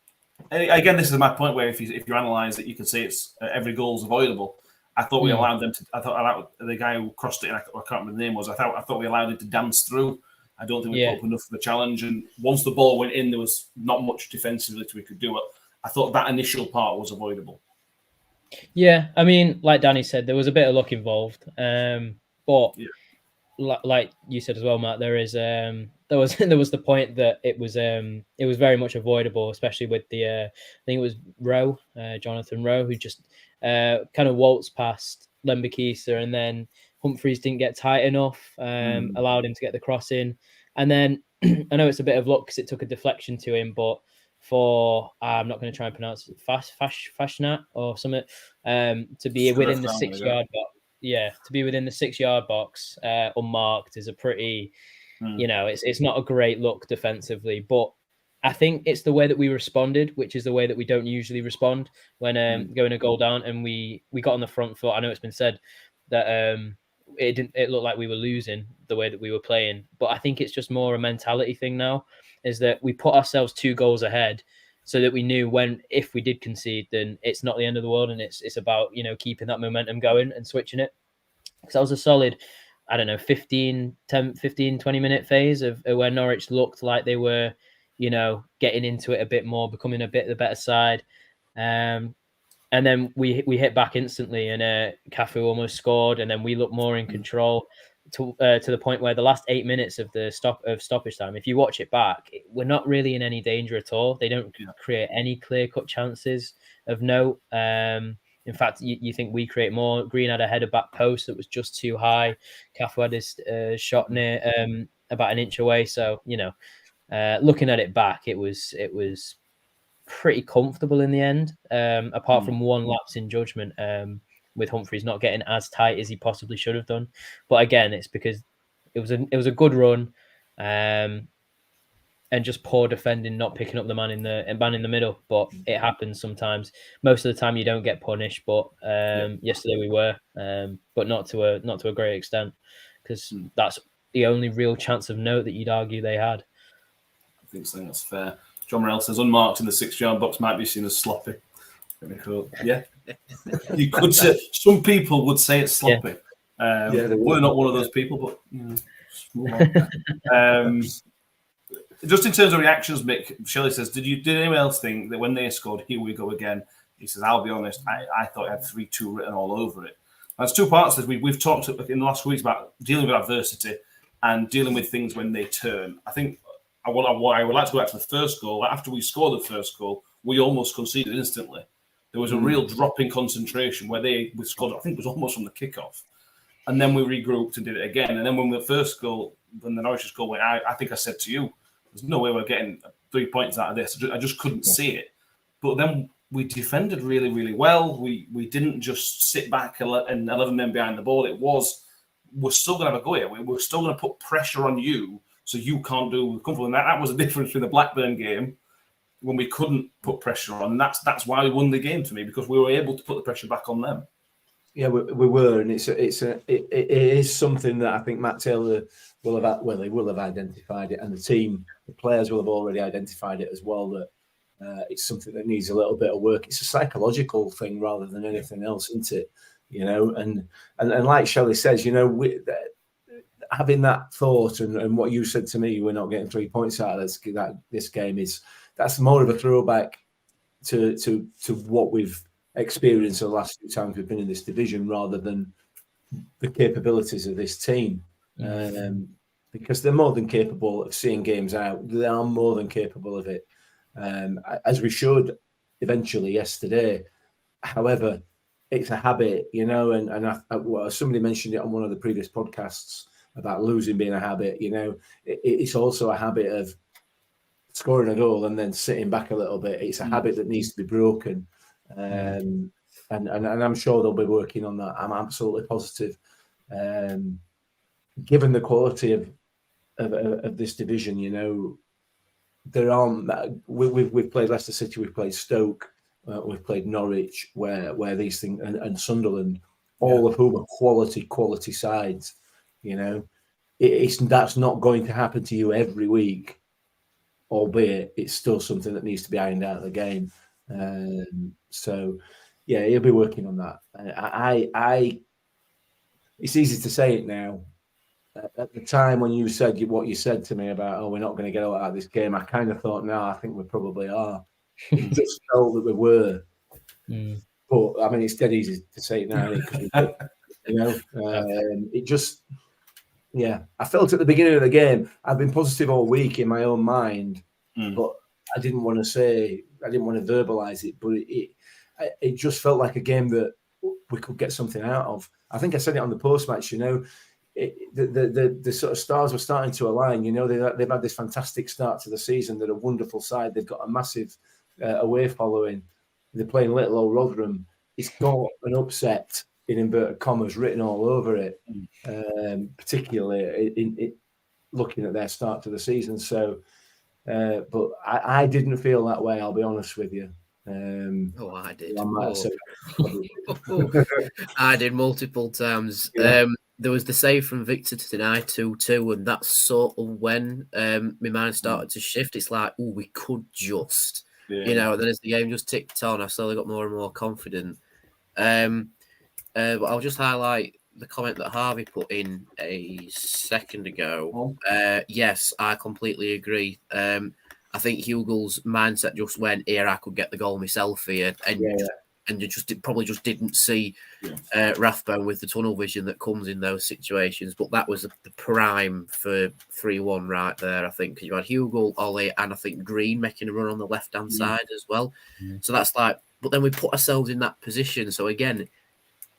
this is my point where if you analyse it, you can see it's every goal is avoidable. I thought we allowed them to. I thought the guy who crossed it, and I can't remember the name was. I thought we allowed it to dance through. I don't think we put up enough of a challenge. And once the ball went in, there was not much defensively we could do. I thought that initial part was avoidable. Yeah, I mean, like Danny said, there was a bit of luck involved. But like you said as well, Matt, there was the point that it was very much avoidable, especially with the I think it was Jonathan Rowe, who just kind of waltzed past Lembikisa, and then Humphreys didn't get tight enough, allowed him to get the cross in, and then I know it's a bit of luck because it took a deflection to him, but for I'm not going to try and pronounce it, Fashnat or something, to be within the 6 yard box. Yeah, to be within the 6 yard box unmarked is a pretty, you know, it's not a great look defensively. But I think it's the way that we responded, which is the way that we don't usually respond when going a goal down, and we got on the front foot. I know it's been said that it looked like we were losing the way that we were playing, but I think it's just more a mentality thing now. Is that we put ourselves 2 goals ahead, so that we knew if we did concede, then it's not the end of the world, and it's about keeping that momentum going and switching it. Because that was a solid, I don't know, 15, 20 minute phase of where Norwich looked like they were, getting into it a bit more, becoming a bit the better side. And then we hit back instantly, and Cafu almost scored, and then we looked more in control to the point where the last 8 minutes of the stoppage time, if you watch it back, we're not really in any danger at all. They don't create any clear-cut chances of note. In fact, you think we create more. Green had a header back post that was just too high. Cafu had his shot near about an inch away. So, looking at it back, it was pretty comfortable in the end, apart from one lapse in judgment with Humphreys not getting as tight as he possibly should have done. But again, it's because it was a good run, and just poor defending, not picking up the man in the middle. But it happens sometimes. Most of the time, you don't get punished. But yesterday we were, but not to a great extent, because that's the only real chance of note that you'd argue they had. I think that's fair. John Morrell says unmarked in the 6-yard box might be seen as sloppy. Yeah, you could say. Some people would say it's sloppy. We're not one of those people, but just in terms of reactions, Mick, Shelley says, did anyone else think that when they scored, here we go again? He says, I'll be honest, I thought it had 3-2 written all over it. There's 2 parts that we've talked in the last weeks about dealing with adversity and dealing with things when they turn. I think I would like to go back to the first goal. After we scored the first goal, we almost conceded instantly. There was a real drop in concentration where we scored, I think it was almost from the kickoff. And then we regrouped and did it again. And then when the first goal, when the Norwich goal went, I think I said to you, there's no way we're getting 3 points out of this. I just couldn't see it. But then we defended really, really well. We didn't just sit back and 11 men behind the ball. We're still going to have a go here. We're still going to put pressure on you so you can't do comfortable. And that was the difference between the Blackburn game when we couldn't put pressure on. And that's why we won the game to me, because we were able to put the pressure back on them. Yeah, we were, and it is something that I think Matt Taylor will have identified it, and the players will have already identified it as well. That it's something that needs a little bit of work. It's a psychological thing rather than anything else, isn't it? And like Shelley says, having that thought and what you said to me, we're not getting 3 points out of this game that's more of a throwback to what we've experienced the last few times we've been in this division, rather than the capabilities of this team. Because they're more than capable of seeing games out. They are more than capable of it, as we showed eventually yesterday. However, it's a habit, and somebody mentioned it on one of the previous podcasts about losing being a habit. It's also a habit of scoring a goal and then sitting back a little bit. It's a habit that needs to be broken. And I'm sure they'll be working on that. I'm absolutely positive. Given the quality of this division, we've played Leicester City, we've played Stoke, we've played Norwich, where these things, and Sunderland, all of whom are quality sides. That's not going to happen to you every week, albeit it's still something that needs to be ironed out of the game. So, yeah, he'll be working on that. It's easy to say it now. At the time when you said what you said to me about, we're not going to get out of this game, I kind of thought, no, I think we probably are. It just felt that we were. But, I mean, it's dead easy to say it now. It just, I felt at the beginning of the game, I've been positive all week in my own mind, but I didn't want to verbalise it, but it just felt like a game that we could get something out of. I think I said it on the post-match, the sort of stars were starting to align. They've had this fantastic start to the season. They're a wonderful side. They've got a massive away following. They're playing little old Rotherham. It's got an upset, in inverted commas, written all over it, particularly in looking at their start to the season. So But I didn't feel that way. I'll be honest with you. I did. I might have said I did multiple times. Yeah. There was the save from Victor tonight, 2-2, and that's sort of when my mind started to shift. It's like, oh, we could just, and then as the game just ticked on, I slowly got more and more confident. But I'll just highlight the comment that Harvey put in a second ago. Yes, I completely agree. I think Hugo's mindset just went, here, I could get the goal myself here. And you probably just didn't see Rathbone with the tunnel vision that comes in those situations. But that was the prime for 3-1 right there, I think. Because you had Hugo, Ollie, and I think Green making a run on the left-hand side as well. So that's like, but then we put ourselves in that position. So again,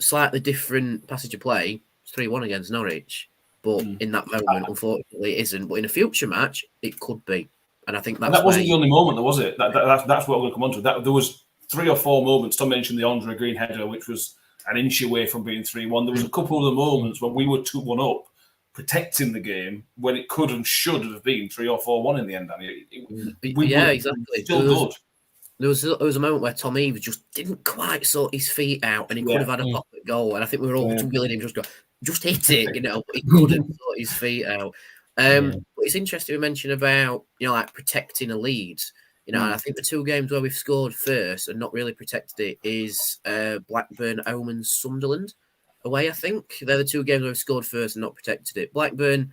slightly different passage of play. It's 3-1 against Norwich. But in that moment, unfortunately, it isn't. But in a future match, it could be. And I think that wasn't the only moment, though, was it? That's what we're going to come on to. There was 3 or 4 moments. Tom mentioned the Andre Green header, which was an inch away from being 3-1. There was a couple of the moments when we were 2-1 up, protecting the game, when it could and should have been 3 or 4-1 in the end. Exactly. Still good. There was a moment where Tom Eves just didn't quite sort his feet out, and he could have had a pocket goal. And I think we were all willing him just hit it, but he couldn't sort his feet out. But it's interesting to mention about like protecting a lead. And I think the 2 games where we've scored first and not really protected it is Blackburn, Omen, Sunderland away. I think they're the 2 games where we've scored first and not protected it. Blackburn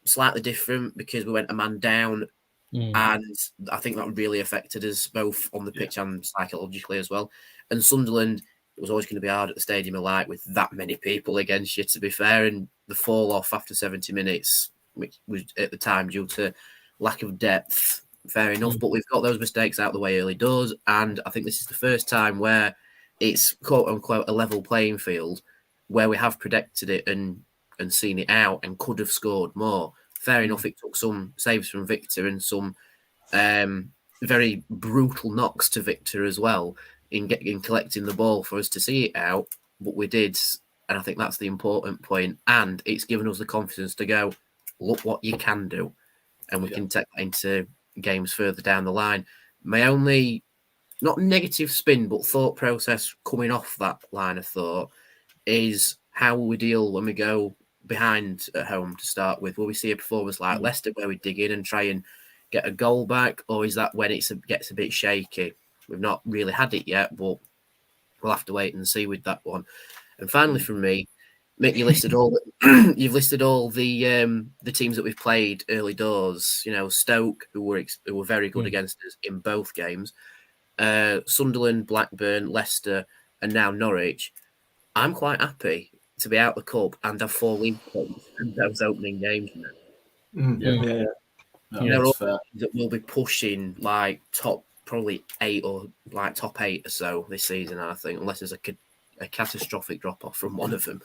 slightly different because we went a man down, and I think that really affected us both on the pitch and psychologically as well. And Sunderland, it was always going to be hard at the Stadium of Light with that many people against you, to be fair. And the fall off after 70 minutes, which was at the time due to lack of depth, fair enough. But we've got those mistakes out the way early doors. And I think this is the first time where it's quote unquote a level playing field where we have protected it and seen it out and could have scored more. Fair enough, it took some saves from Victor and some very brutal knocks to Victor as well in collecting the ball for us to see it out. But we did, and I think that's the important point. And it's given us the confidence to go, look what you can do. And we can take that into games further down the line. My only, not negative spin, but thought process coming off that line of thought is how will we deal when we go behind at home to start with? Will we see a performance like Leicester where we dig in and try and get a goal back? Or is that when it gets a bit shaky? We've not really had it yet, but we'll have to wait and see with that one. And finally from me, Mick, you've listed all the teams that we've played early doors. Stoke, who were very good against us in both games. Sunderland, Blackburn, Leicester, and now Norwich. I'm quite happy to be out the cup and have 4 league points in those opening games now. That will be pushing like top probably 8 or like top 8 or so this season, I think, unless there's a catastrophic drop off from one of them.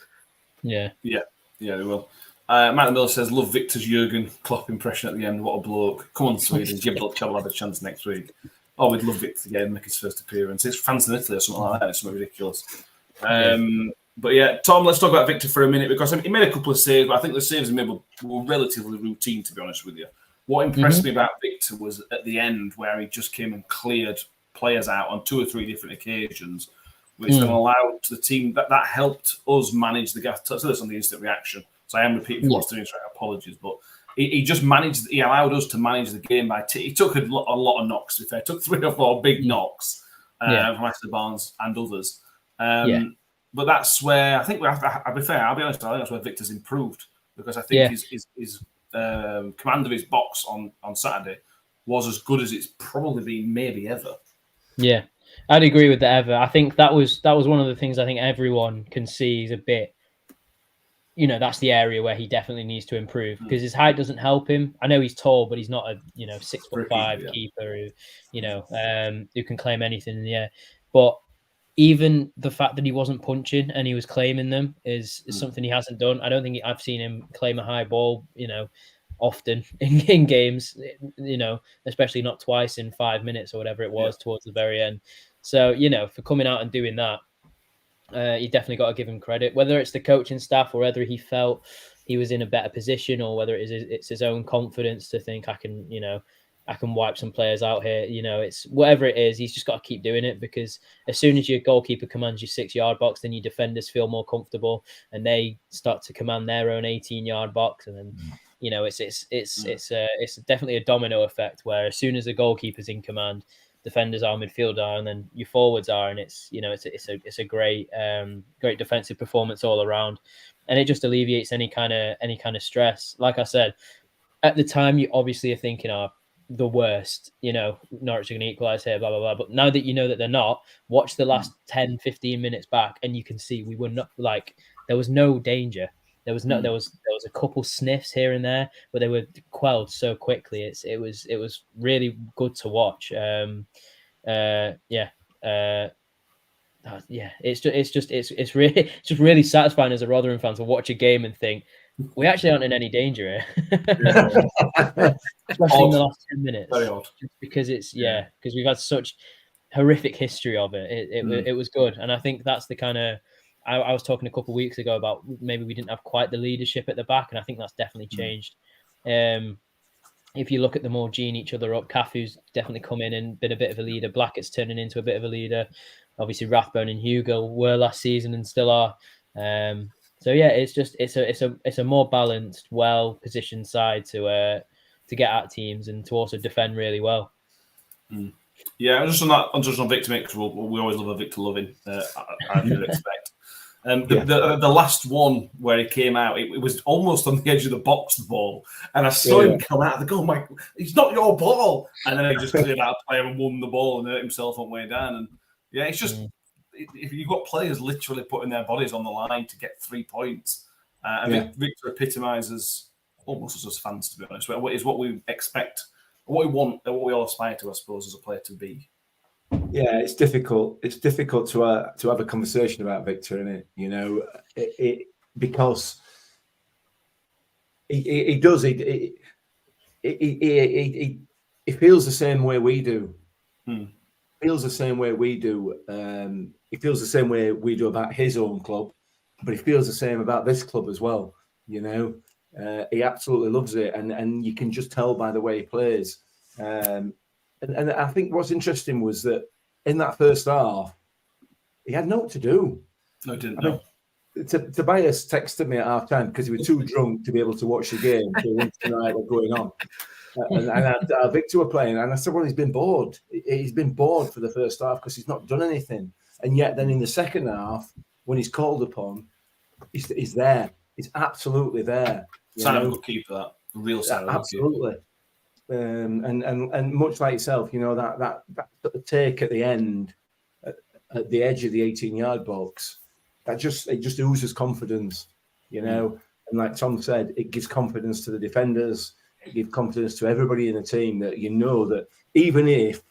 Yeah, they will. Matt Miller says, love Victor's Jurgen Klopp impression at the end. What a bloke. Come on, Sweden. You'll have a chance next week. Oh, we'd love Victor again, make his first appearance. It's France in Italy or something like that. It's something ridiculous. But yeah, Tom, let's talk about Victor for a minute, because he made a couple of saves, but I think the saves he made were relatively routine, to be honest with you. What impressed me about Victor was at the end where he just came and cleared players out on 2 or 3 different occasions, which then allowed the team, that helped us manage the gap. So this on the instant reaction. So I am repeating what's doing, so apologies, but he just managed, he allowed us to manage the game by, he took a lot of knocks, to be fair. He took 3 or 4 big knocks from Ashley Barnes and others. But that's where I think I'll be fair. I'll be honest. I think that's where Victor's improved, because I think his command of his box on Saturday was as good as it's probably been maybe ever. Yeah, I'd agree with the ever. I think that was one of the things I think everyone can see is a bit. That's the area where he definitely needs to improve, because his height doesn't help him. I know he's tall, but he's not a 6'5" keeper who can claim anything in the air. But even the fact that he wasn't punching and he was claiming them is something he hasn't done. I don't think I've seen him claim a high ball, often in games, especially not twice in 5 minutes or whatever it was towards the very end. So, for coming out and doing that, you definitely got to give him credit, whether it's the coaching staff or whether he felt he was in a better position, or whether it's his own confidence to think I can, I can wipe some players out here. You know, it's whatever it is. He's just got to keep doing it, because as soon as your goalkeeper commands your 6-yard box, then your defenders feel more comfortable and they start to command their own 18-yard box. And then, you know, it's definitely a domino effect where as soon as the goalkeeper's in command, defenders are, midfield are, and then your forwards are, and it's a great great defensive performance all around, and it just alleviates any kind of stress. Like I said, at the time, you obviously are thinking, the worst, you know, Norwich are going to equalise here, blah, blah, blah. But now that you know that they're not, watch the last 10, 15 minutes back and you can see we were not, like, there was no danger. There was a couple sniffs here and there, but they were quelled so quickly. It was really good to watch. It's really satisfying as a Rotherham fan to watch a game and think we actually aren't in any danger here. Especially in the last 10 minutes. Very odd. Just because because we've had such horrific history of it. It was good. And I think that's the kind of, I was talking a couple of weeks ago about maybe we didn't have quite the leadership at the back, and I think that's definitely changed. If you look at them all geeing each other up, Cafu's definitely come in and been a bit of a leader. Blackett's turning into a bit of a leader. Obviously, Rathbone and Hugo were last season and still are. So yeah, it's a more balanced, well positioned side to get at teams and to also defend really well. Yeah, just on Victor, because we always love a Victor Loving. I would expect. The last one where he came out, it was almost on the edge of the box, the ball, and I saw him come out of the goal. My, it's not your ball, and then he just cleared out a player and won the ball and hurt himself on the way down. And yeah, it's just if you've got players literally putting their bodies on the line to get 3 points, I think Victor epitomises almost as fans, to be honest. Is what we expect, what we want, what we all aspire to, I suppose, as a player to be. Yeah, it's difficult. It's difficult to have a conversation about Victor, isn't it? You know, because he does. He feels the same way we do. Feels the same way we do. He feels the same way we do about his own club, but he feels the same about this club as well. You know, he absolutely loves it, and you can just tell by the way he plays. And I think what's interesting was that in that first half, he had nothing to do. No, he didn't. Tobias texted me at half time because he was too drunk to be able to watch the game. So tonight were going on, and Victor were playing, and I said, "Well, he's been bored. He's been bored for the first half because he's not done anything." And yet, then in the second half, when he's called upon, he's there. He's absolutely there. Sign of a good keeper, that real sign of a good keeper. Absolutely. And much like yourself, you know, that sort of take at the end, at the edge of the 18-yard box, it just oozes confidence, you know. And like Tom said, it gives confidence to the defenders, it gives confidence to everybody in the team that you know that even if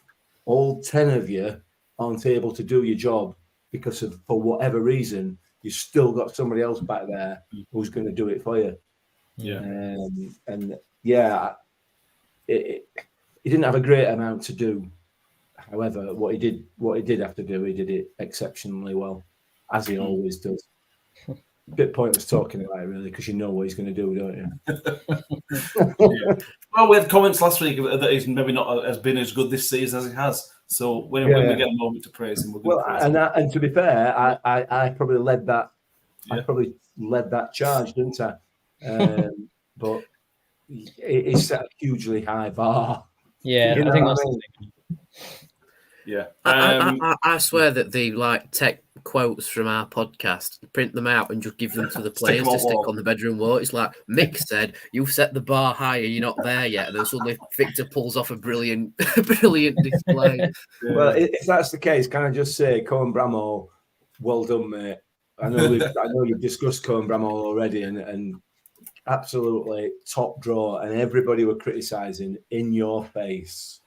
all 10 of you aren't able to do your job because of, for whatever reason, you've still got somebody else back there who's going to do it for you. He didn't have a great amount to do. However, what he did have to do, he did it exceptionally well, as he always does. A bit pointless talking about it, really, because you know what he's going to do, don't you? Well, we had comments last week that he's maybe not has been as good this season as he has. So when we get a moment to praise him, we're going to praise him. And to be fair, I probably led that. I probably led that charge, didn't I? But it's set a hugely high bar. Yeah, you know I think that's the thing. Yeah. I swear that the tech quotes from our podcast, print them out and just give them to the players to stick on the bedroom wall. It's like Mick said, "You've set the bar higher, you're not there yet." And then suddenly Victor pulls off a brilliant display. Yeah. Well, if that's the case, can I just say, Cohen Bramall, well done, mate. I know you've discussed Cohen Bramall already, and absolutely top draw, and everybody were criticising in your face.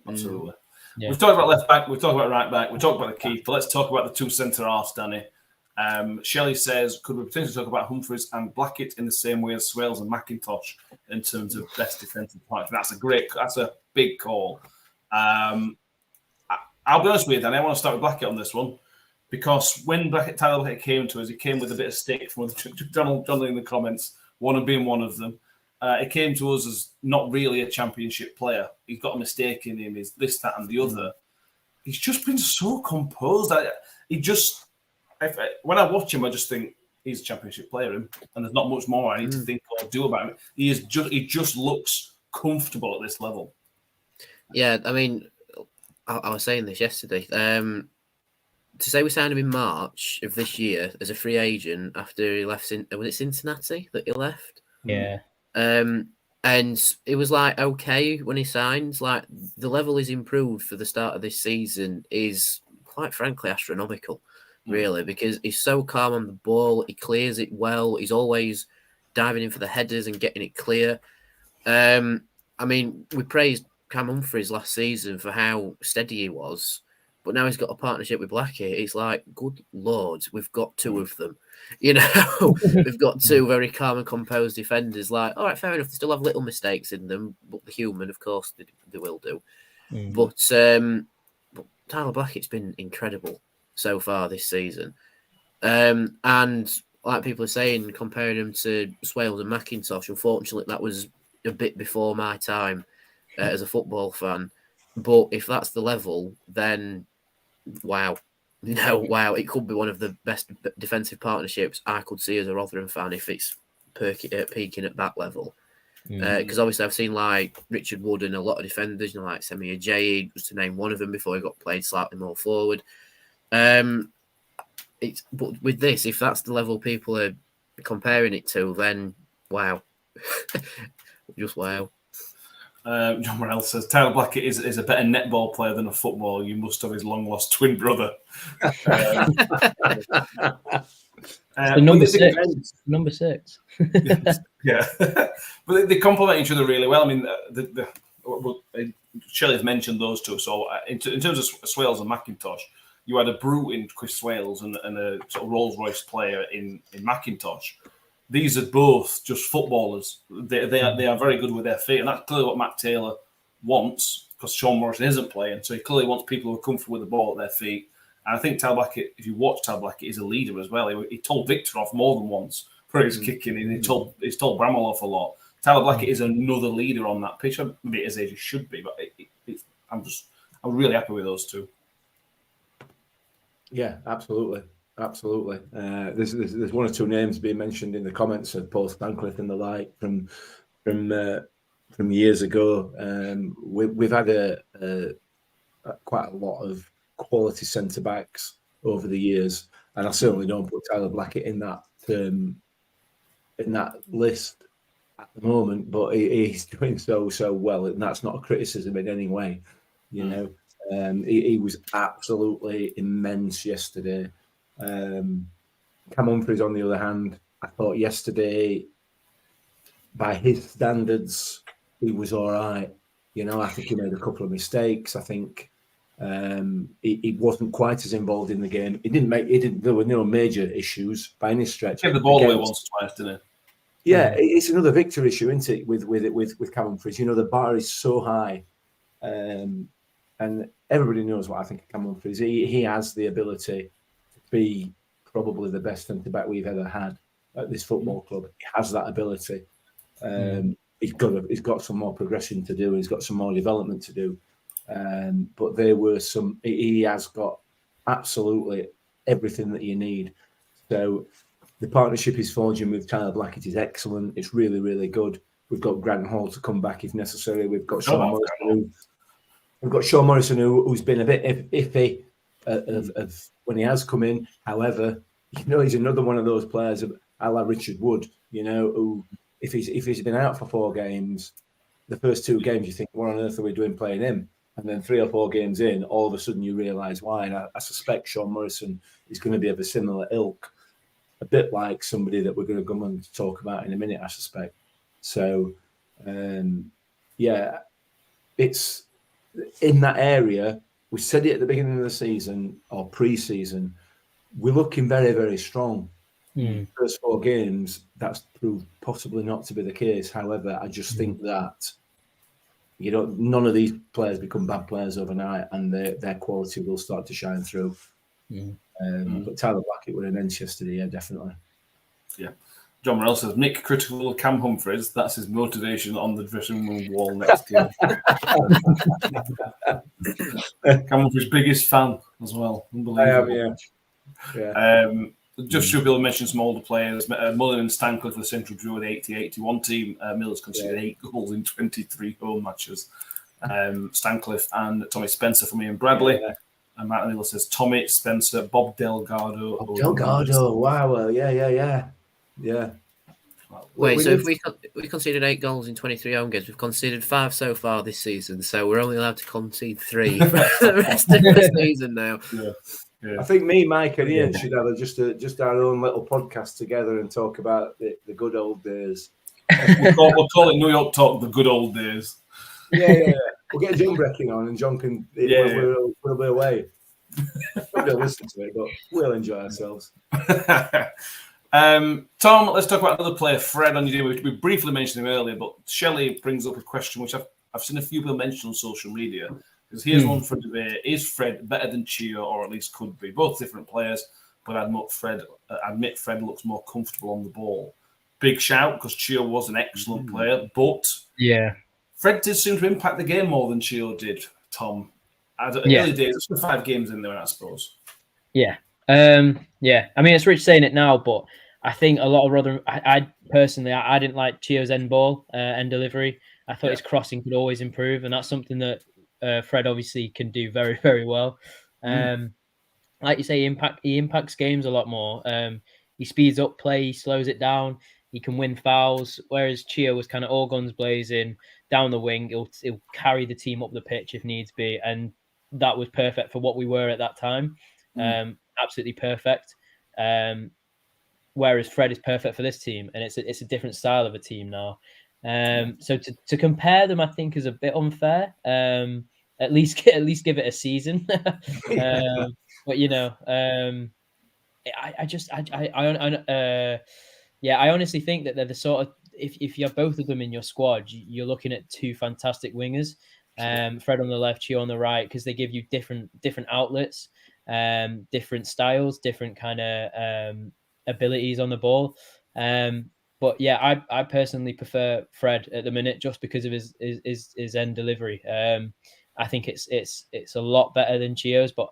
Absolutely. Yeah. We've talked about left back, we've talked about right back, we've talked about the keeper. Let's talk about the two centre halves, Danny. Shelley says, could we potentially talk about Humphreys and Blackett in the same way as Swales and McIntosh in terms of best defensive points? That's a big call. I'll be honest with you, Danny, I want to start with Blackett on this one, because when Tyler Blackett came to us, he came with a bit of stick from Donald in the comments, one of being one of them. He came to us as not really a championship player. He's got a mistake in him, is this, that, and the other. He's just been so composed. When I watch him, I just think he's a championship player, and there's not much more I need to think or do about him. He just looks comfortable at this level. Yeah, I mean, I was saying this yesterday. To say we signed him in March of this year as a free agent after he left, was it Cincinnati that he left? Yeah. And it was like, okay, when he signs, like the level he's improved for the start of this season is quite frankly astronomical, really, because he's so calm on the ball. He clears it well. He's always diving in for the headers and getting it clear. I mean, we praised Cam Humphreys last season for how steady he was, but now he's got a partnership with Blackie. It's like, good Lord, we've got two of them. You know, we've got two very calm and composed defenders. Like, all right, fair enough. They still have little mistakes in them, but the human, of course, they will do. But Tyler Blackett's been incredible so far this season. And like people are saying, comparing him to Swales and McIntosh, unfortunately, that was a bit before my time as a football fan. But if that's the level, then wow. Wow. It could be one of the best defensive partnerships I could see as a Rotherham fan if it's peaking at that level. Because obviously I've seen like Richard Wood and a lot of defenders, like Semi Ajayi, just to name one of them before he got played slightly more forward. But with this, if that's the level people are comparing it to, then wow. Just wow. John Morrell says Tyler Blackett is a better netball player than a footballer. You must have his long-lost twin brother. Number six. Yeah, but they complement each other really well. I mean, Shelley's mentioned those two. So in terms of Swales and McIntosh, you had a brute in Chris Swales and a sort of Rolls-Royce player in McIntosh. These are both just footballers. They are very good with their feet, and that's clearly what Matt Taylor wants, because Sean Morrison isn't playing. So he clearly wants people who are comfortable with the ball at their feet. And I think Tyler Blackett, if you watch Tyler Blackett, is a leader as well. He told Victor off more than once for his kicking, and he's told Bramall off a lot. Tyler Blackett is another leader on that pitch. Maybe at his age he should be, but I'm really happy with those two. Yeah, absolutely. Absolutely. There's one or two names being mentioned in the comments of Paul Stancliffe and the like from years ago. We've had quite a lot of quality centre backs over the years, and I certainly don't put Tyler Blackett in that list at the moment. But he's doing so well, and that's not a criticism in any way. You know, he was absolutely immense yesterday. Cam Humphreys, on the other hand, I thought yesterday, by his standards, he was all right. You know, I think he made a couple of mistakes. I think he wasn't quite as involved in the game. There were no major issues by any stretch. He gave the ball away once or twice, didn't he? Yeah, it's another Victor issue, isn't it? With Cam Humphreys, you know, the bar is so high, and everybody knows what I think of Cam Humphreys. He has the ability be probably the best centre back we've ever had at this football club. He has that ability. He's got some more progression to do, and he's got some more development to do. But there were some. He has got absolutely everything that you need. So the partnership he's forging with Tyler Blackett is excellent. It's really, really good. We've got Grant Hall to come back if necessary. We've got Sean Morrison, who's been a bit iffy of when he has come in. However, you know, he's another one of those players, a la Richard Wood, you know, who if he's been out for 4 games, the first 2 games you think, what on earth are we doing playing him? And then 3 or 4 games in, all of a sudden you realise why. And I suspect Sean Morrison is going to be of a similar ilk, a bit like somebody that we're going to come and talk about in a minute, I suspect. So, it's in that area. We said it at the beginning of the season or pre-season. We're looking very, very strong. First 4 games, that's proved possibly not to be the case. However, I just think that none of these players become bad players overnight, and their quality will start to shine through. But Tyler Blackett were immense yesterday, yeah, definitely. Yeah. John Morell says, Nick critical of Cam Humphreys. That's his motivation on the dressing room wall next year. Cam Humphreys' biggest fan as well. Unbelievable. I am, yeah. Just to mention some older players. Mullen and Stancliffe for the Central drew the 80-81 team. Miller's conceded 8 goals in 23 home matches. Stancliffe and Tommy Spencer from Ian Bradley. Yeah. And Matt Miller says Tommy Spencer, Bob Delgado. Delgado, wow, yeah. Wait, so if we conceded 8 goals in 23 home games, we've conceded 5 so far this season, so we're only allowed to concede 3 for the rest of the season now. Yeah. I think me, Mike, and Ian should have just our own little podcast together and talk about the good old days. We'll call it New York Talk, the good old days. Yeah. We'll get John Breckin on, and John can. We'll be away. We'll listen to it, but we'll enjoy ourselves. Tom, let's talk about another player, Fred. On your team. We briefly mentioned him earlier, but Shelley brings up a question which I've seen a few people mention on social media. Because here's one for debate: is Fred better than Chio, or at least could be? Both different players, but I admit Fred looks more comfortable on the ball. Big shout, because Chio was an excellent player, but Fred did seem to impact the game more than Chio did, Tom. Early days, it's 5 games in there, I suppose. Yeah. I mean, it's rich saying it now, but I think a lot of Rotherham. I personally didn't like Chio's end ball, end delivery. I thought his crossing could always improve, and that's something that Fred obviously can do very, very well. Like you say, he impacts games a lot more. He speeds up play, he slows it down, he can win fouls. Whereas Chio was kind of all guns blazing down the wing. He'll carry the team up the pitch if needs be, and that was perfect for what we were at that time. Absolutely perfect. Whereas Fred is perfect for this team, and it's a different style of a team now. So to compare them, I think, is a bit unfair. At least give it a season. But I honestly think that they're the sort of, if you have both of them in your squad, you're looking at 2 fantastic wingers. Fred on the left, Chio on the right, because they give you different outlets, different styles, different kind of abilities on the ball. But yeah, I personally prefer Fred at the minute just because of his end delivery. I think it's a lot better than Chio's, but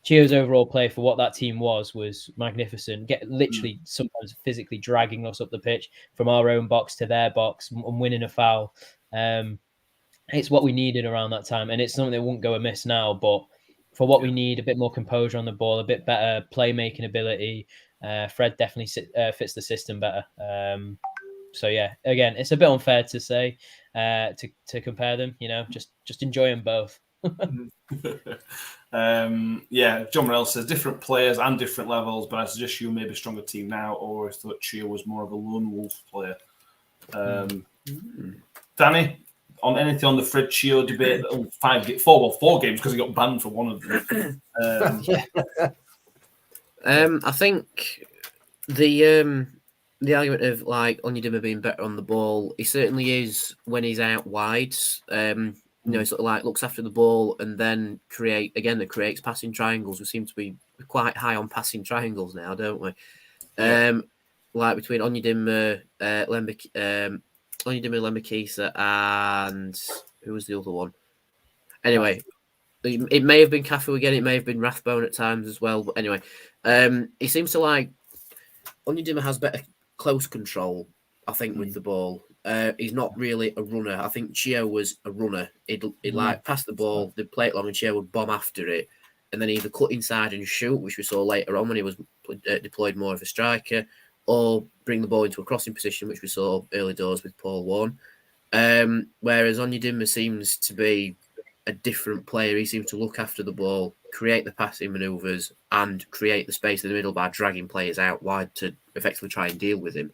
Chio's overall play for what that team was magnificent. Literally sometimes physically dragging us up the pitch from our own box to their box and winning a foul. It's what we needed around that time, and it's something that won't go amiss now. But for what we need, a bit more composure on the ball, a bit better playmaking ability. Fred definitely fits the system better. So yeah, again, it's a bit unfair to say to compare them. Just enjoy them both. John Morell says different players and different levels, but I suggest you may be a stronger team now, or I thought Chio was more of a lone wolf player. Danny, on anything on the Fred Chio debate? 4 games because he got banned for one of them. I think the argument of like Onyedinma being better on the ball, he certainly is when he's out wide. Sort of like looks after the ball and then creates passing triangles. We seem to be quite high on passing triangles now, don't we? Like between Onyedinma, Lembekisa, and who was the other one? Anyway, it may have been Cafu again. It may have been Rathbone at times as well. But anyway, he seems to like Onyedinma has better close control, I think, with the ball. He's not really a runner. I think Chio was a runner. He'd like pass the ball, they'd play it long, and Chio would bomb after it, and then either cut inside and shoot, which we saw later on when he was deployed more of a striker, or bring the ball into a crossing position, which we saw early doors with Paul Warne. Whereas Onyedinma seems to be a different player. He seems to look after the ball, create the passing manoeuvres, and create the space in the middle by dragging players out wide to effectively try and deal with him.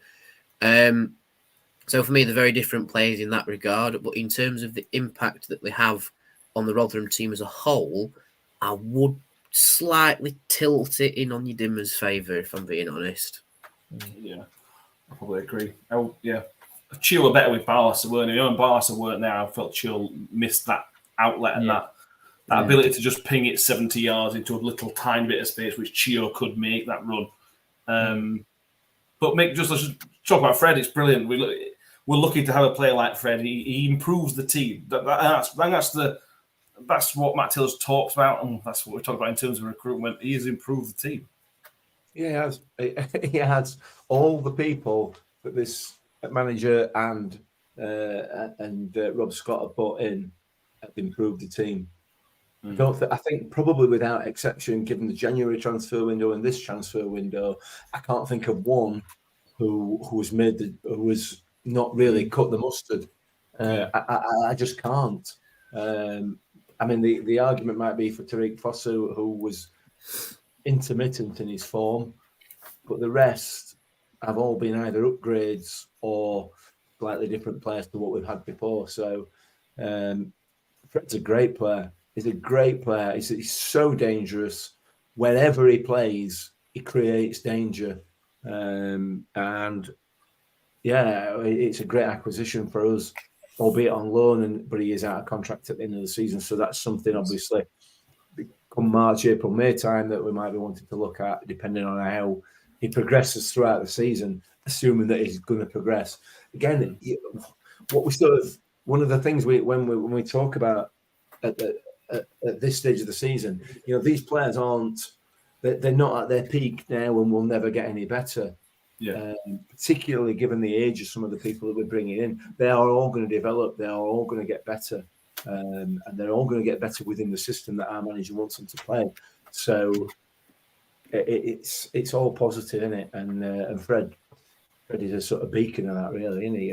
So for me, they're very different players in that regard. But in terms of the impact that they have on the Rotherham team as a whole, I would slightly tilt it in Onyedinma's favour, if I'm being honest. Yeah, I probably agree. Chio were better with Barca, weren't he? When Barca weren't there, I felt Chio missed that outlet and that ability to just ping it 70 yards into a little tiny bit of space, which Chio could make that run. But Mick, let's talk about Fred. It's brilliant. We're lucky to have a player like Fred. He improves the team. That's what Matt Taylor's talks about, and that's what we talk about in terms of recruitment. He has improved the team. Yeah, he has. He has all the people that this manager and Rob Scott have brought in have improved the team. I think probably without exception, given the January transfer window and this transfer window, I can't think of one who was not really cut the mustard. I just can't. I mean, the argument might be for Tariq Fosu, who was intermittent in his form, but the rest have all been either upgrades or slightly different players to what we've had before. So Fred's a great player. He's a great player. He's so dangerous. Wherever he plays, he creates danger. And yeah, it's a great acquisition for us, albeit on loan, but he is out of contract at the end of the season. So that's something, obviously, come March, April, May time that we might be wanting to look at, depending on how he progresses throughout the season, assuming that he's going to progress. Again, one of the things when we talk about at this stage of the season, these players they're not at their peak now and will never get any better. Yeah. Particularly given the age of some of the people that we're bringing in, they are all going to develop. They are all going to get better, and they're all going to get better within the system that our manager wants them to play. So it's all positive, isn't it? And Fred is a sort of beacon of that, really, isn't he?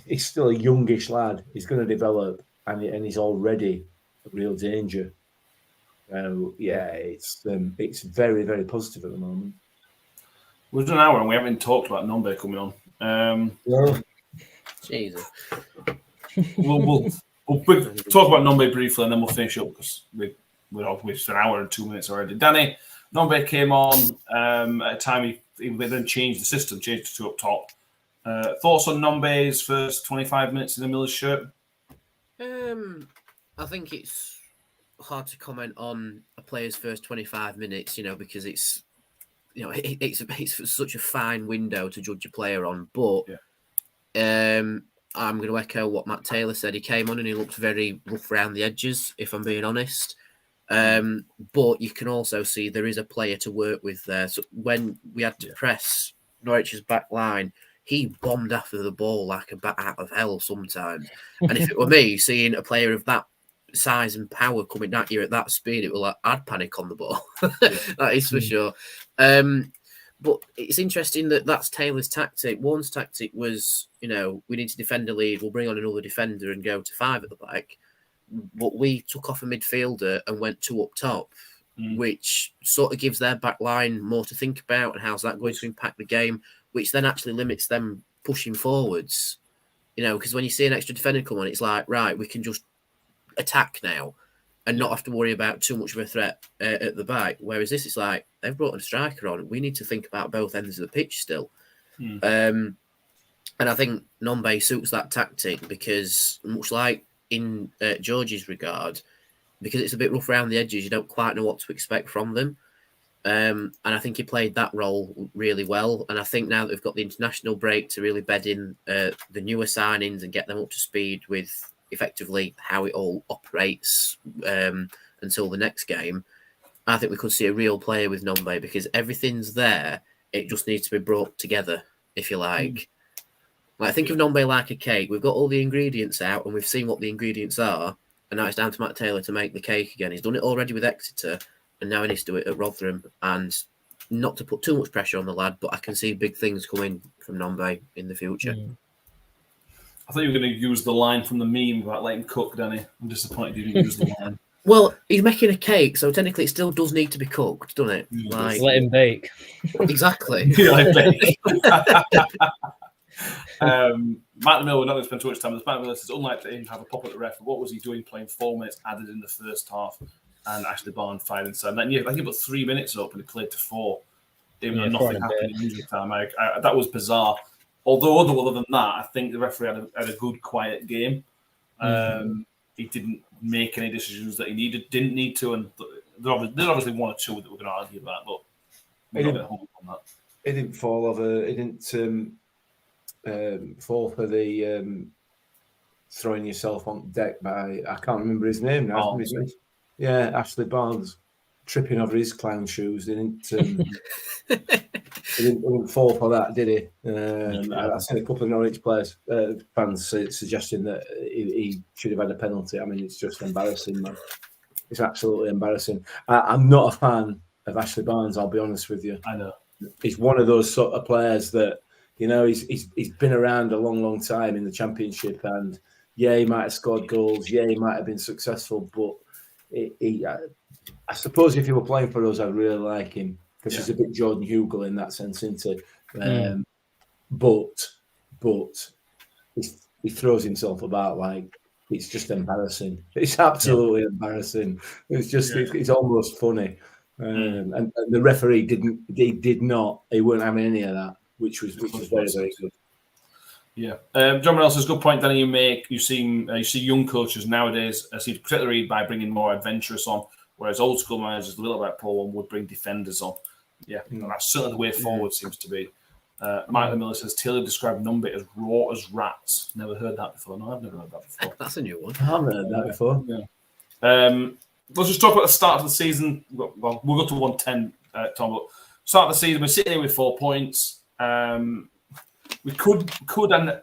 He's still a youngish lad. He's going to develop, and he's already a real danger. So yeah, it's very, very positive at the moment. We've done an hour and we haven't talked about Nombe coming on. Jesus. We'll talk about Nombe briefly and then we'll finish up because we're up with an hour and 2 minutes already. Danny, Nombe came on at a time he then changed the system, changed it to up top. Thoughts on Nombe's first 25 minutes in the Miller's shirt? I think it's hard to comment on a player's first 25 minutes, because it's such a fine window to judge a player on. But I'm going to echo what Matt Taylor said. He came on and he looked very rough around the edges, if I'm being honest. But you can also see there is a player to work with there. So when we had to press Norwich's back line, he bombed after the ball like a bat out of hell sometimes. And if it were me, seeing a player of that size and power coming at you at that speed, I'd panic on the ball. That is for sure. But it's interesting that's Taylor's tactic. Warne's tactic was, we need to defend a lead. We'll bring on another defender and go to 5 at the back. But we took off a midfielder and went 2 up top, which sort of gives their back line more to think about and how's that going to impact the game, which then actually limits them pushing forwards. Because when you see an extra defender come on, it's like, right, we can just attack now and not have to worry about too much of a threat at the back. Whereas this is like, they've brought a striker on. We need to think about both ends of the pitch still. And I think Nombe suits that tactic because, much like in George's regard, because it's a bit rough around the edges, you don't quite know what to expect from them. And I think he played that role really well. And I think now that we've got the international break to really bed in the newer signings and get them up to speed with effectively how it all operates until the next game, I think we could see a real player with Nombe because everything's there. It just needs to be brought together, if you like. Think of Nombe like a cake. We've got all the ingredients out and we've seen what the ingredients are. And now it's down to Matt Taylor to make the cake again. He's done it already with Exeter and now he needs to do it at Rotherham. And not to put too much pressure on the lad, but I can see big things coming from Nombe in the future. I thought you were going to use the line from the meme about letting him cook, Danny. I'm disappointed you didn't use the line. Well, he's making a cake, so technically it still does need to be cooked, doesn't it? Just let him bake. Exactly. Matt Miller, we're not going to spend too much time on this. Matt Miller says, unlike him to have a pop at the ref, what was he doing playing 4 minutes added in the first half and Ashley Barnes 5 inside? And then, I think he put 3 minutes up and he played to 4. Even though nothing happened in usual time. That was bizarre. Although other than that, I think the referee had a good, quiet game. He didn't make any decisions that he didn't need to, and there's obviously 1 or 2 that we're going to argue about. But We got a bit hung up on that. He didn't fall over. He didn't fall for the throwing yourself on deck by, I can't remember his name now. Yeah, Ashley Barnes tripping over his clown shoes. He didn't fall for that, did he? I've seen a couple of Norwich players, fans suggesting that he should have had a penalty. I mean, it's just embarrassing, man. It's absolutely embarrassing. I'm not a fan of Ashley Barnes, I'll be honest with you. I know. He's one of those sort of players that, you know, he's been around a long, long time in the Championship, and yeah, he might have scored goals. Yeah, he might have been successful, but I suppose if he were playing for us, I'd really like him because he's a bit Jordan Hugo in that sense, isn't he? But he throws himself about like it's just embarrassing. It's absolutely embarrassing. It's just it's almost funny. And the referee he weren't having any of that, which was very, very good. Yeah, John Morel says, good point, Danny. You see young coaches nowadays seem to protect the read by bringing more adventurous on, whereas old school managers, a little bit poor one, would bring defenders on. Yeah, and that's certainly the way forward seems to be. Michael Miller says Taylor described Numbit as raw as rats. Never heard that before. No, I've never heard that before. That's a new one. I haven't heard that before. Yeah. Let's just talk about the start of the season. Well, we'll go to 110, Tom. But start of the season, we're sitting here with 4 points. We could and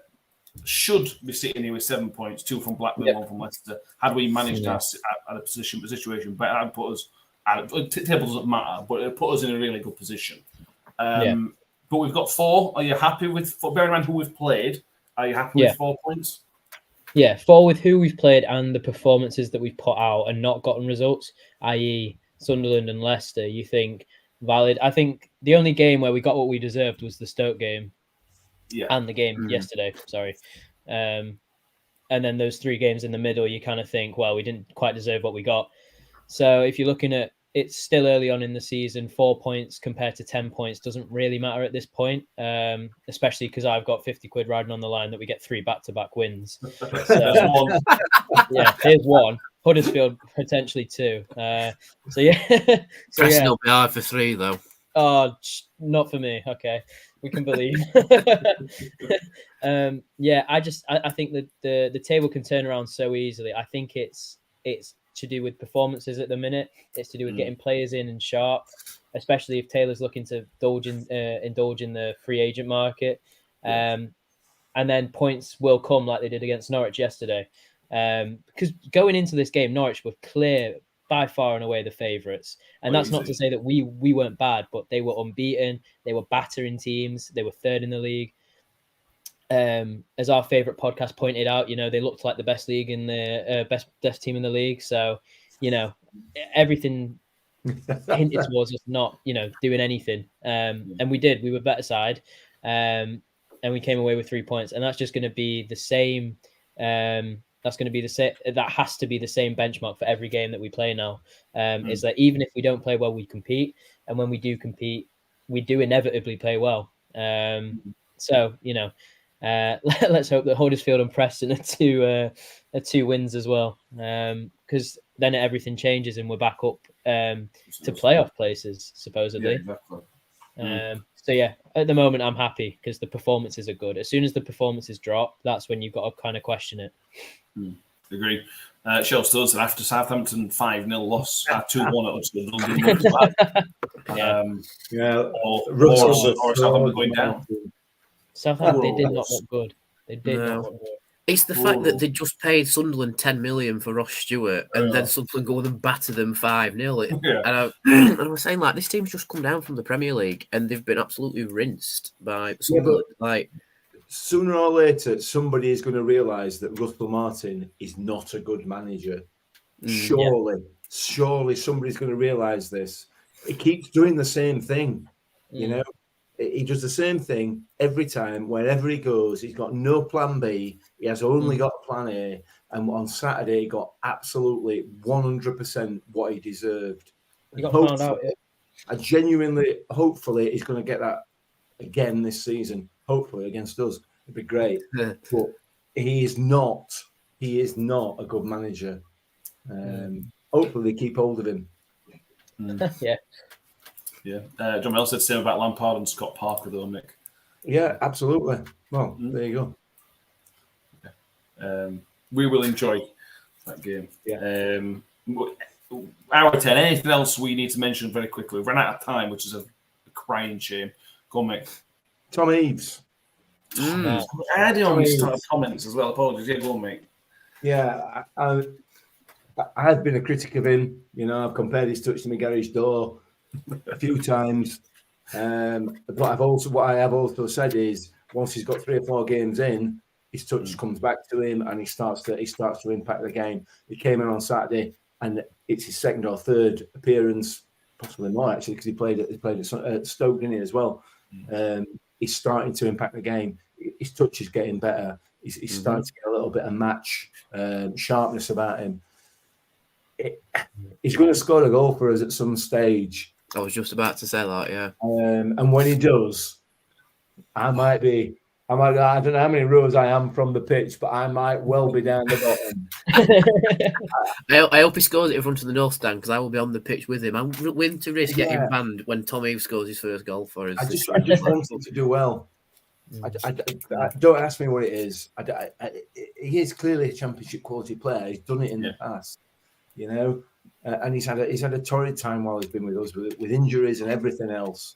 should be sitting here with 7 points, 2 from Blackburn, 1 from Leicester. Had we managed our at a situation, but that put us. Table doesn't matter, but it put us in a really good position. But we've got 4. Are you happy with? Bearing in mind who we've played, are you happy with 4 points? Yeah, 4 with who we've played and the performances that we've put out and not gotten results, i.e. Sunderland and Leicester, you think valid? I think the only game where we got what we deserved was the Stoke game and the game yesterday, sorry. And then those 3 games in the middle, you kind of think, well, we didn't quite deserve what we got. So if you're looking at it's still early on in the season, 4 points compared to 10 points doesn't really matter at this point, especially because I've got 50 quid riding on the line that we get 3 back-to-back wins. So, yeah, here's 1. Huddersfield, potentially 2. Pressing will be hard for 3, though. Oh, not for me. Okay, we can believe. I think that the table can turn around so easily. I think it's to do with performances at the minute. It's to do with getting players in and sharp, especially if Taylor's looking to indulge in the free agent market. And then points will come like they did against Norwich yesterday. Because going into this game, Norwich were clear, by far and away, the favourites. And that's not to say that we weren't bad, but they were unbeaten. They were battering teams. They were 3rd in the league. As our favourite podcast pointed out, you know, they looked like the best league in the best team in the league. So, you know, everything hinted towards us not, you know, doing anything. And we did. We were better side, and we came away with 3 points. And that's just going to be the same. That's going to be the same. That has to be the same benchmark for every game that we play now. Is that even if we don't play well, we compete, and when we do compete, we do inevitably play well. So, you know. Let's hope that Huddersfield and Preston are 2 wins as well, because then everything changes and we're back up to playoff places supposedly. Yeah, exactly. So yeah, at the moment I'm happy because the performances are good. As soon as the performances drop, that's when you've got to kind of question it. Agree. Shell Stones after Southampton 5-0 loss, 2-1 at Huddersfield. Or Southampton going down. Southampton, they did not look good. They did not look good. It's the fact that they just paid Sunderland 10 million for Ross Stewart and then Sunderland go and batter them 5-0. And I was saying, like, this team's just come down from the Premier League and they've been absolutely rinsed by Sunderland. Sooner or later, somebody is going to realise that Russell Martin is not a good manager. Surely somebody's going to realise this. He keeps doing the same thing, you know. He does the same thing every time, wherever he goes. He's got no plan B. He has only got plan A. And on Saturday, he got absolutely 100% what he deserved. He got found out. Hopefully, he's going to get that again this season. Hopefully, against us. It'd be great. But he is not a good manager. Hopefully, they keep hold of him. Yeah. Yeah. John Mel said the same about Lampard and Scott Parker, though, Nick. Yeah, absolutely. Well, there you go. We will enjoy that game. Yeah. Hour 10. Anything else we need to mention very quickly? We've run out of time, which is a crying shame. Go on, Mick. Tom Eaves. I had it on his comments as well. Apologies. Yeah, go on, Mick. Yeah, I've been a critic of him. You know, I've compared his touch to my garage door a few times. But what I have also said is once he's got 3 or 4 games in, his touch comes back to him and he starts to impact the game. He came in on Saturday and it's his 2nd or 3rd appearance, possibly more actually, because he played at Stoke, didn't he, as well. He's starting to impact the game. His touch is getting better. He's starting to get a little bit of match sharpness about him. He's going to score a goal for us at some stage. I was just about to say that, yeah. And when he does, I don't know how many rows I am from the pitch, but I might well be down the bottom. I hope he scores it in front of the North Stand because I will be on the pitch with him. I'm willing to risk getting banned when Tom Eaves scores his first goal for us. I just want him to do well. I don't ask me what it is. He is clearly a championship quality player. He's done it in the past, you know, and he's had a torrid time while he's been with us with injuries and everything else.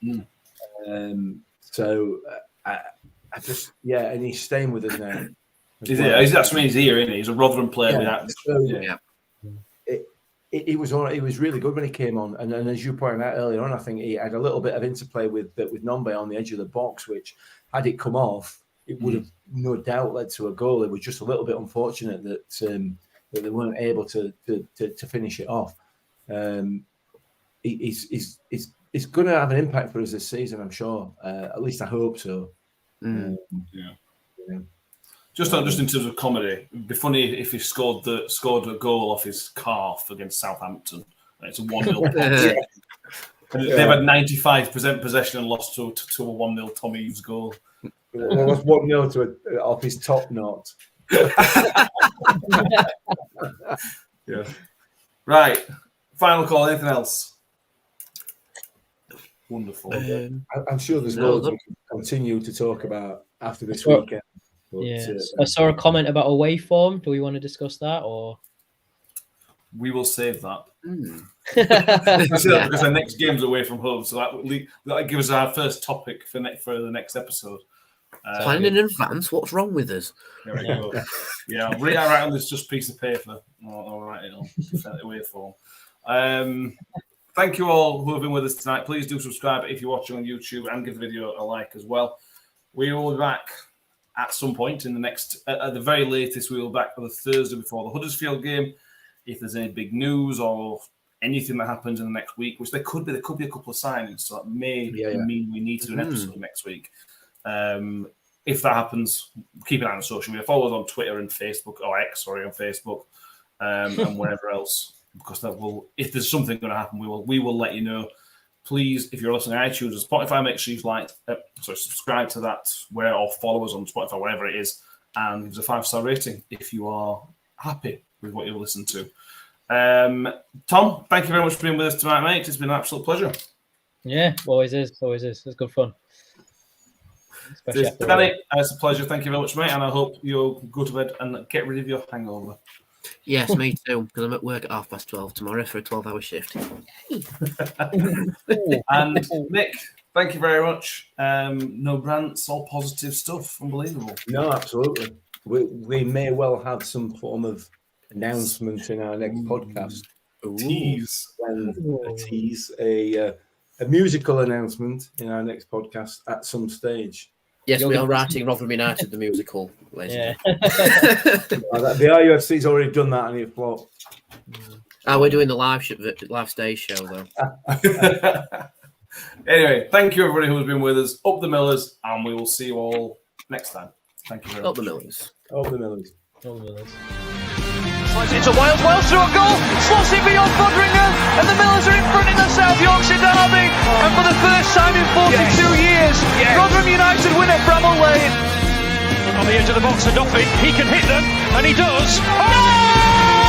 And he's staying with us now. That's what he's here, isn't he? He's a Rotherham player. He was really good when he came on, and as you pointed out earlier on, I think he had a little bit of interplay with Nombe on the edge of the box, which had it come off, it would have no doubt led to a goal. It was just a little bit unfortunate that they weren't able to finish it off. He's going to have an impact for us this season, I'm sure. At least I hope so. Just in terms of comedy, it'd be funny if he scored a goal off his calf against Southampton. It's a 1-0. They've had 95% possession and lost to a 1-0 Tom Eaves goal. Well, that's 1-0 off his top knot. Yeah. Right. Final call. Anything else? Wonderful. I'm sure there's loads we can continue to talk about after this weekend. But, I saw a comment about away form. Do we want to discuss that, or we will save that? Because our next game's away from home, so that gives us our first topic for the next episode. Planning in advance. What's wrong with us? There we go. Yeah, I'll write on this just piece of paper. I'll write it on away form. Thank you all who have been with us tonight. Please do subscribe if you're watching on YouTube and give the video a like as well. We will be back at some point in the next, at the very latest, we will be back for the Thursday before the Huddersfield game. If there's any big news or anything that happens in the next week, which there could be a couple of signings, so that may mean we need to do an episode next week. If that happens, keep an eye on social media. Follow us on Twitter and Facebook, or X, on Facebook, and wherever else. Because if there's something going to happen, we will let you know. Please, if you're listening on iTunes or Spotify, make sure you subscribe to that, or follow us on Spotify, whatever it is, and give us a 5-star rating if you are happy with what you listen to. Tom, thank you very much for being with us tonight, mate. It's been an absolute pleasure. Yeah, always is. It's good fun. Danny, it's a pleasure. Thank you very much, mate, and I hope you'll go to bed and get rid of your hangover. Yes, me too, because I'm at work at 12:30 tomorrow for a 12-hour shift. And Nick, thank you very much. No rants, all positive stuff. Unbelievable. No, absolutely. We may well have some form of announcement in our next podcast. Tease. A musical announcement in our next podcast at some stage. Yes, we are writing Rotherham United, the musical. Yeah. The RUFC's already done that on your floor. We're doing the live stage show, though. Anyway, thank you, everybody who's been with us. Up the Millers, and we will see you all next time. Thank you very much. Up the Millers. Up the Millers. It's a Wales through a goal, slots it beyond Foderingham, and the Millers are in front in the South Yorkshire derby. And for the first time in 42 years, Rotherham United win at Bramall Lane. On the edge of the box for Duffy, he can hit them, and he does. Oh!